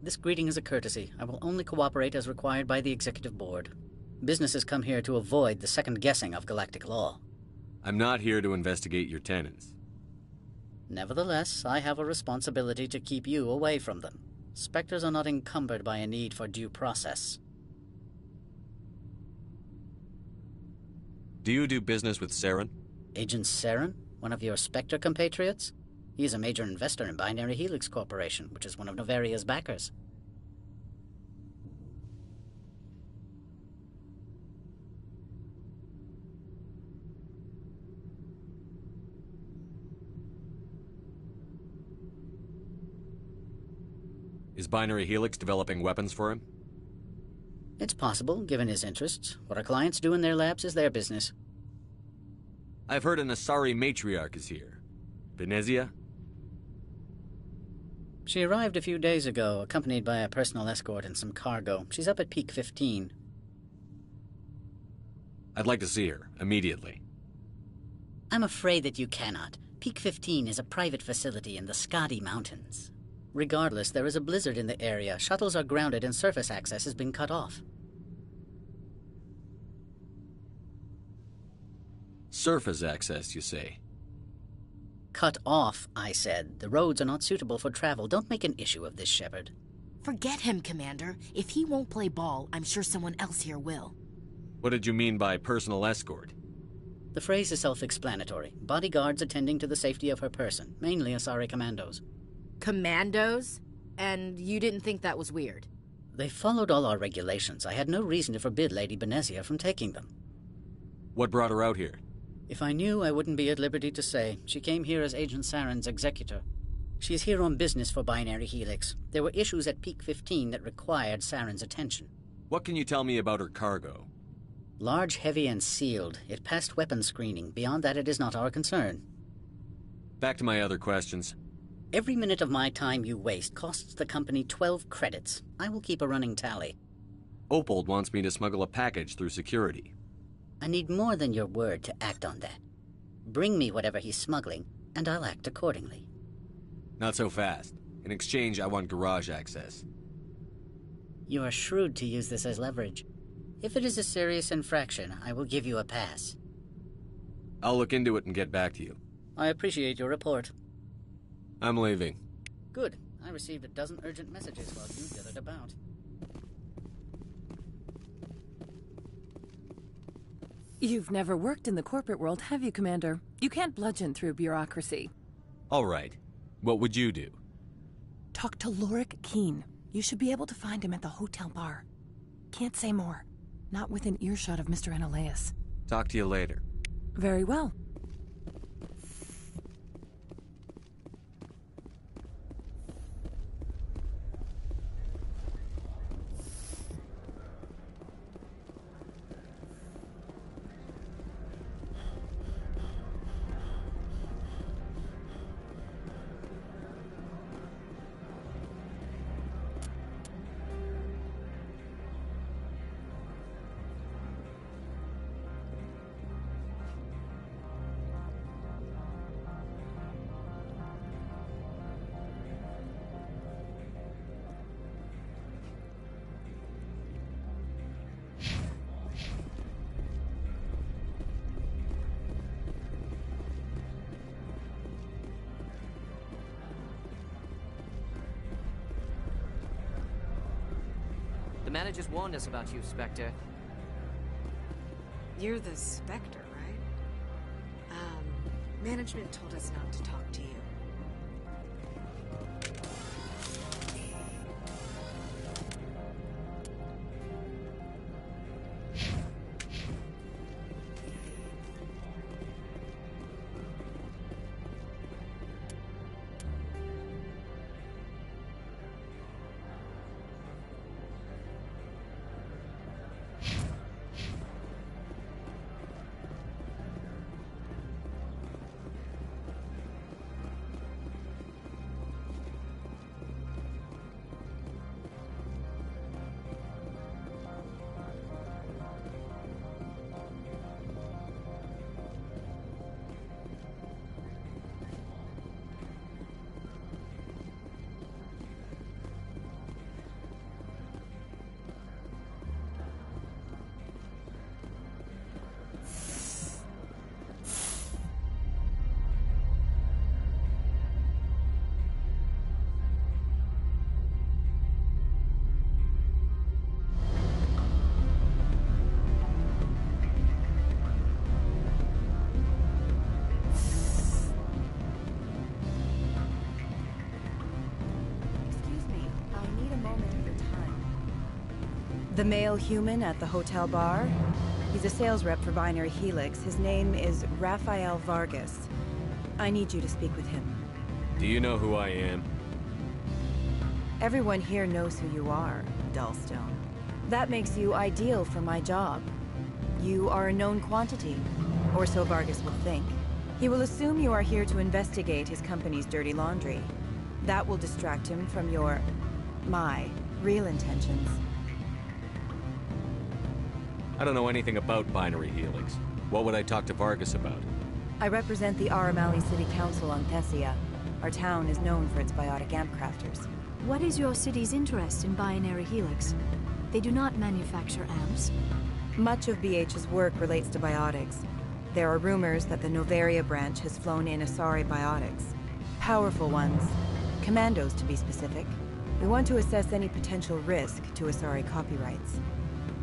This greeting is a courtesy. I will only cooperate as required by the Executive Board. Businesses come here to avoid the second guessing of galactic law. I'm not here to investigate your tenants. Nevertheless, I have a responsibility to keep you away from them. Spectres are not encumbered by a need for due process. Do you do business with Saren? Agent Saren? One of your Spectre compatriots? He is a major investor in Binary Helix Corporation, which is one of Novaria's backers. Is Binary Helix developing weapons for him? It's possible, given his interests. What our clients do in their labs is their business. I've heard an Asari matriarch is here. Benezia? She arrived a few days ago, accompanied by a personal escort and some cargo. She's up at Peak 15. I'd like to see her, immediately. I'm afraid that you cannot. Peak 15 is a private facility in the Skadi Mountains. Regardless, there is a blizzard in the area. Shuttles are grounded and surface access has been cut off. Surface access, you say? Cut off, I said. The roads are not suitable for travel. Don't make an issue of this, Shepard. Forget him, Commander. If he won't play ball, I'm sure someone else here will. What did you mean by personal escort? The phrase is self-explanatory. Bodyguards attending to the safety of her person, mainly Asari commandos. Commandos? And you didn't think that was weird? They followed all our regulations. I had no reason to forbid Lady Benezia from taking them. What brought her out here? If I knew, I wouldn't be at liberty to say. She came here as Agent Saren's executor. She is here on business for Binary Helix. There were issues at Peak 15 that required Saren's attention. What can you tell me about her cargo? Large, heavy, and sealed. It passed weapons screening. Beyond that, it is not our concern. Back to my other questions. Every minute of my time you waste costs the company 12 credits. I will keep a running tally. Opold wants me to smuggle a package through security. I need more than your word to act on that. Bring me whatever he's smuggling, and I'll act accordingly. Not so fast. In exchange, I want garage access. You are shrewd to use this as leverage. If it is a serious infraction, I will give you a pass. I'll look into it and get back to you. I appreciate your report. I'm leaving. Good. I received a dozen urgent messages while you dithered about. You've never worked in the corporate world, have you, Commander? You can't bludgeon through bureaucracy. All right. What would you do? Talk to Lorik Keen. You should be able to find him at the hotel bar. Can't say more. Not within earshot of Mr. Annaleus. Talk to you later. Very well. The managers warned us about you, Spectre. You're the Spectre, right? Management told us not to talk to you. The male human at the hotel bar? He's a sales rep for Binary Helix. His name is Rafael Vargas. I need you to speak with him. Do you know who I am? Everyone here knows who you are, Dullstone. That makes you ideal for my job. You are a known quantity, or so Vargas will think. He will assume you are here to investigate his company's dirty laundry. That will distract him from my real intentions. I don't know anything about Binary Helix. What would I talk to Vargas about? I represent the Aramali City Council on Thessia. Our town is known for its biotic amp crafters. What is your city's interest in Binary Helix? They do not manufacture amps. Much of BH's work relates to biotics. There are rumors that the Noveria branch has flown in Asari biotics. Powerful ones. Commandos, to be specific. We want to assess any potential risk to Asari copyrights.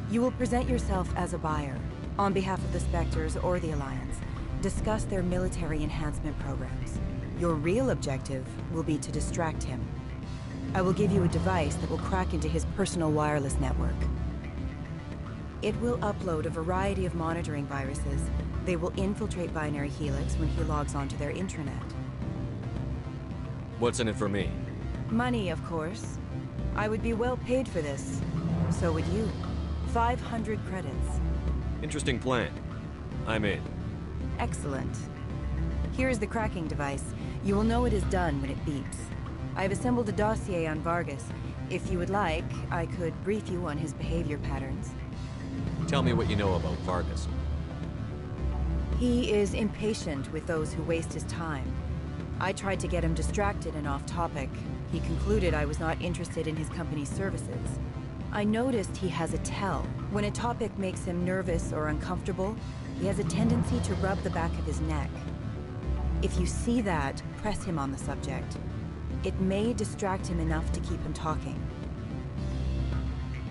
You will present yourself as a buyer, on behalf of the Spectres or the Alliance. Discuss their military enhancement programs. Your real objective will be to distract him. I will give you a device that will crack into his personal wireless network. It will upload a variety of monitoring viruses. They will infiltrate Binary Helix when he logs onto their intranet. What's in it for me? Money, of course. I would be well paid for this. So would you. 500 credits. Interesting plan. I'm in. Excellent. Here is the cracking device. You will know it is done when it beeps. I have assembled a dossier on Vargas. If you would like, I could brief you on his behavior patterns. Tell me what you know about Vargas. He is impatient with those who waste his time. I tried to get him distracted and off topic. He concluded I was not interested in his company's services. I noticed he has a tell. When a topic makes him nervous or uncomfortable, he has a tendency to rub the back of his neck. If you see that, press him on the subject. It may distract him enough to keep him talking.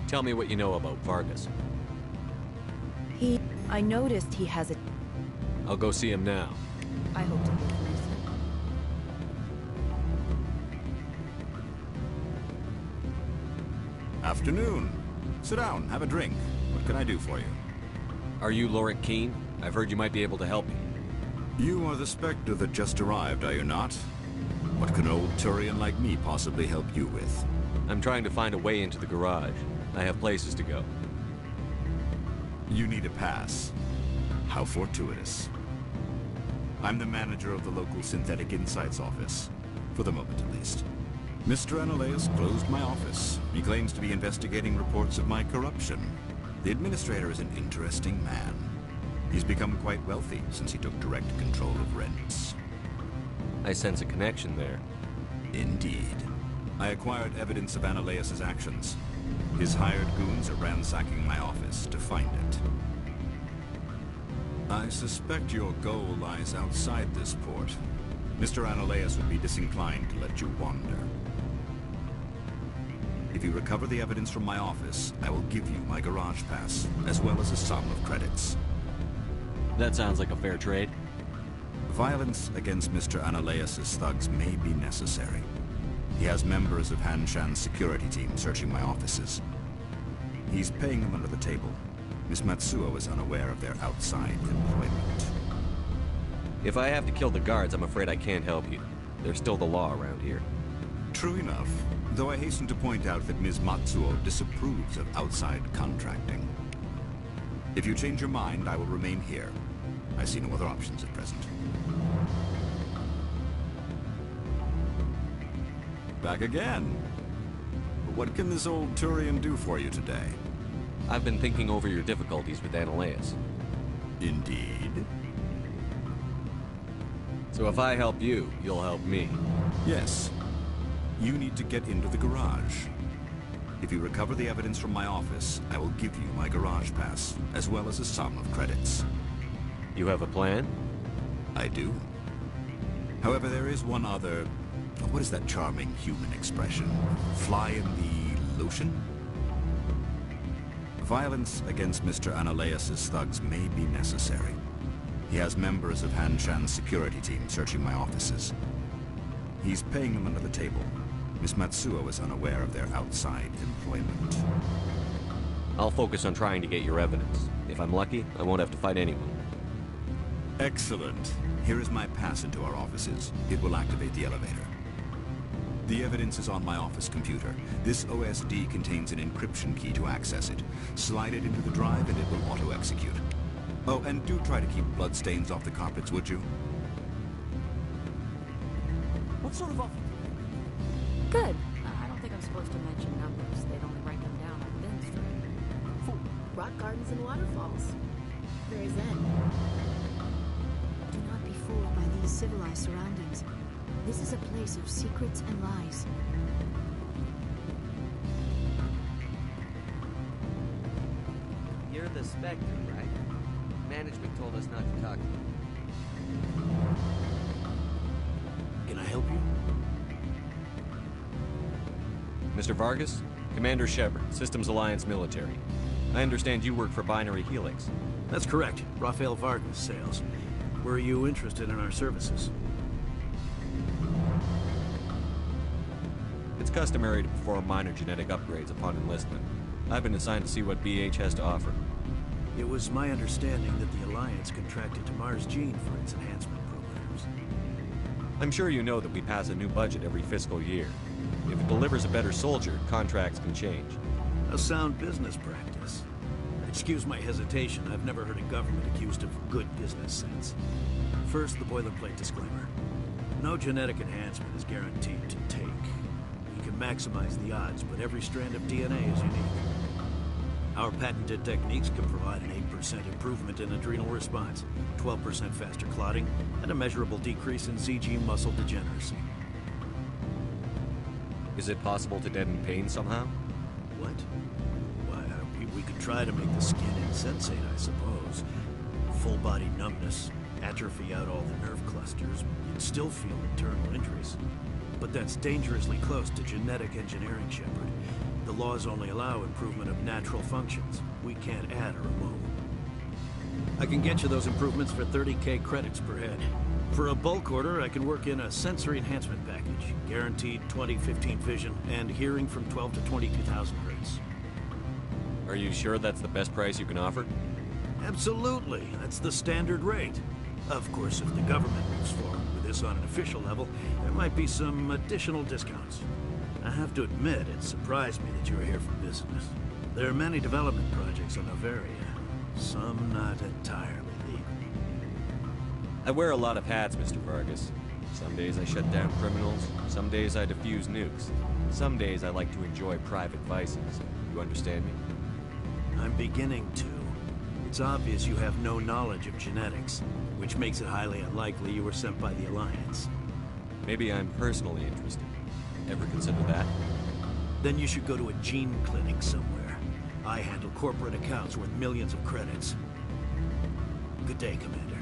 Tell me what you know about Vargas. I noticed he has a... I'll go see him now. I hope to hear from you soon. Afternoon. Sit down, have a drink. What can I do for you? Are you Lorik Keene? I've heard you might be able to help me. You are the Spectre that just arrived, are you not? What can an old Turian like me possibly help you with? I'm trying to find a way into the garage. I have places to go. You need a pass. How fortuitous. I'm the manager of the local Synthetic Insights office. For the moment, at least. Mr. Analeus closed my office. He claims to be investigating reports of my corruption. The administrator is an interesting man. He's become quite wealthy since he took direct control of rents. I sense a connection there. Indeed. I acquired evidence of Analeus' actions. His hired goons are ransacking my office to find it. I suspect your goal lies outside this port. Mr. Analeus would be disinclined to let you wander. If you recover the evidence from my office, I will give you my garage pass, as well as a sum of credits. That sounds like a fair trade. Violence against Mr. Analaeus' thugs may be necessary. He has members of Han Shan's security team searching my offices. He's paying them under the table. Miss Matsuo is unaware of their outside employment. If I have to kill the guards, I'm afraid I can't help you. There's still the law around here. True enough, though I hasten to point out that Ms. Matsuo disapproves of outside contracting. If you change your mind, I will remain here. I see no other options at present. Back again. What can this old Turian do for you today? I've been thinking over your difficulties with Analaeus. Indeed. So if I help you, you'll help me. Yes. You need to get into the garage. If you recover the evidence from my office, I will give you my garage pass, as well as a sum of credits. You have a plan? I do. However, there is one other... What is that charming human expression? Fly in the lotion? Violence against Mr. Analaeus' thugs may be necessary. He has members of Han Shan's security team searching my offices. He's paying them under the table. Miss Matsuo is unaware of their outside employment. I'll focus on trying to get your evidence. If I'm lucky, I won't have to fight anyone. Excellent. Here is my pass into our offices. It will activate the elevator. The evidence is on my office computer. This OSD contains an encryption key to access it. Slide it into the drive and it will auto-execute. Oh, and do try to keep bloodstains off the carpets, would you? What sort of office? Good. I don't think I'm supposed to mention numbers. They'd only write them down on thin string. Rock gardens and waterfalls. Very zen. Do not be fooled by these civilized surroundings. This is a place of secrets and lies. You're the Spectre, right? Management told us not to talk to you. Can I help you? Mr. Vargas? Commander Shepard, Systems Alliance Military. I understand you work for Binary Helix. That's correct. Rafael Vargas, sales. Were you interested in our services? It's customary to perform minor genetic upgrades upon enlistment. I've been assigned to see what BH has to offer. It was my understanding that the Alliance contracted to Mars Gene for its enhancement programs. I'm sure you know that we pass a new budget every fiscal year. If it delivers a better soldier, contracts can change. A sound business practice. Excuse my hesitation, I've never heard a government accused of good business sense. First, the boilerplate disclaimer. No genetic enhancement is guaranteed to take. We can maximize the odds, but every strand of DNA is unique. Our patented techniques can provide an 8% improvement in adrenal response, 12% faster clotting, and a measurable decrease in ZG muscle degeneracy. Is it possible to deaden pain somehow? What? Why, we could try to make the skin insensate, I suppose. Full body numbness, atrophy out all the nerve clusters, you'd still feel internal injuries. But that's dangerously close to genetic engineering, Shepard. The laws only allow improvement of natural functions. We can't add or remove. I can get you those improvements for 30K credits per head. For a bulk order, I can work in a sensory enhancement package. Guaranteed 20/15 vision and hearing from 12 to 22,000 hertz. Are you sure that's the best price you can offer? Absolutely. That's the standard rate. Of course, if the government moves forward with this on an official level, there might be some additional discounts. I have to admit, it surprised me that you were here for business. There are many development projects on Noveria, some not entirely legal. I wear a lot of hats, Mr. Vargas. Some days I shut down criminals, some days I defuse nukes. Some days I like to enjoy private vices. You understand me? I'm beginning to. It's obvious you have no knowledge of genetics, which makes it highly unlikely you were sent by the Alliance. Maybe I'm personally interested. Ever consider that? Then you should go to a gene clinic somewhere. I handle corporate accounts worth millions of credits. Good day, Commander.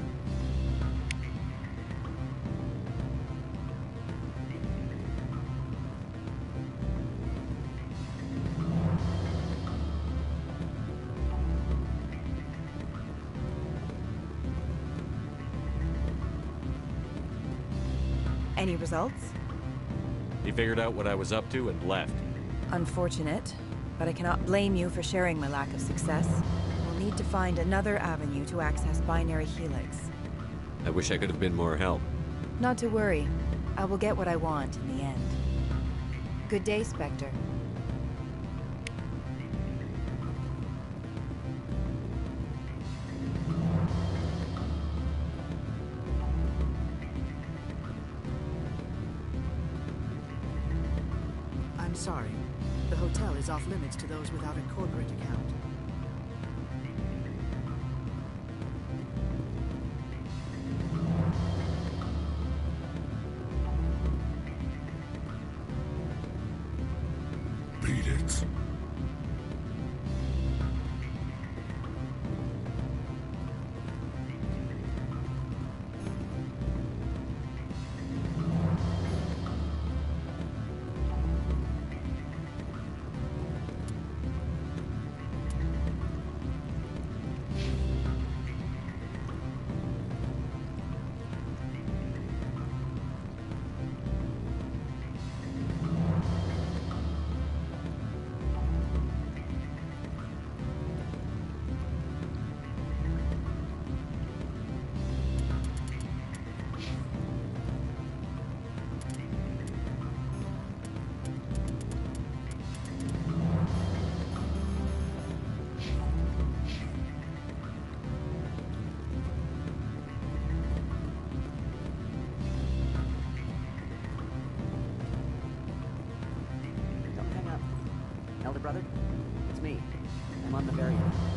Any results? He figured out what I was up to and left. Unfortunate, but I cannot blame you for sharing my lack of success. We'll need to find another avenue to access Binary Helix. I wish I could have been more help. Not to worry. I will get what I want in the end. Good day, Spectre. I'm sorry. The hotel is off limits to those without a corporate account. Beat it. Don't hang up. Elder brother, it's me. I'm on the very end.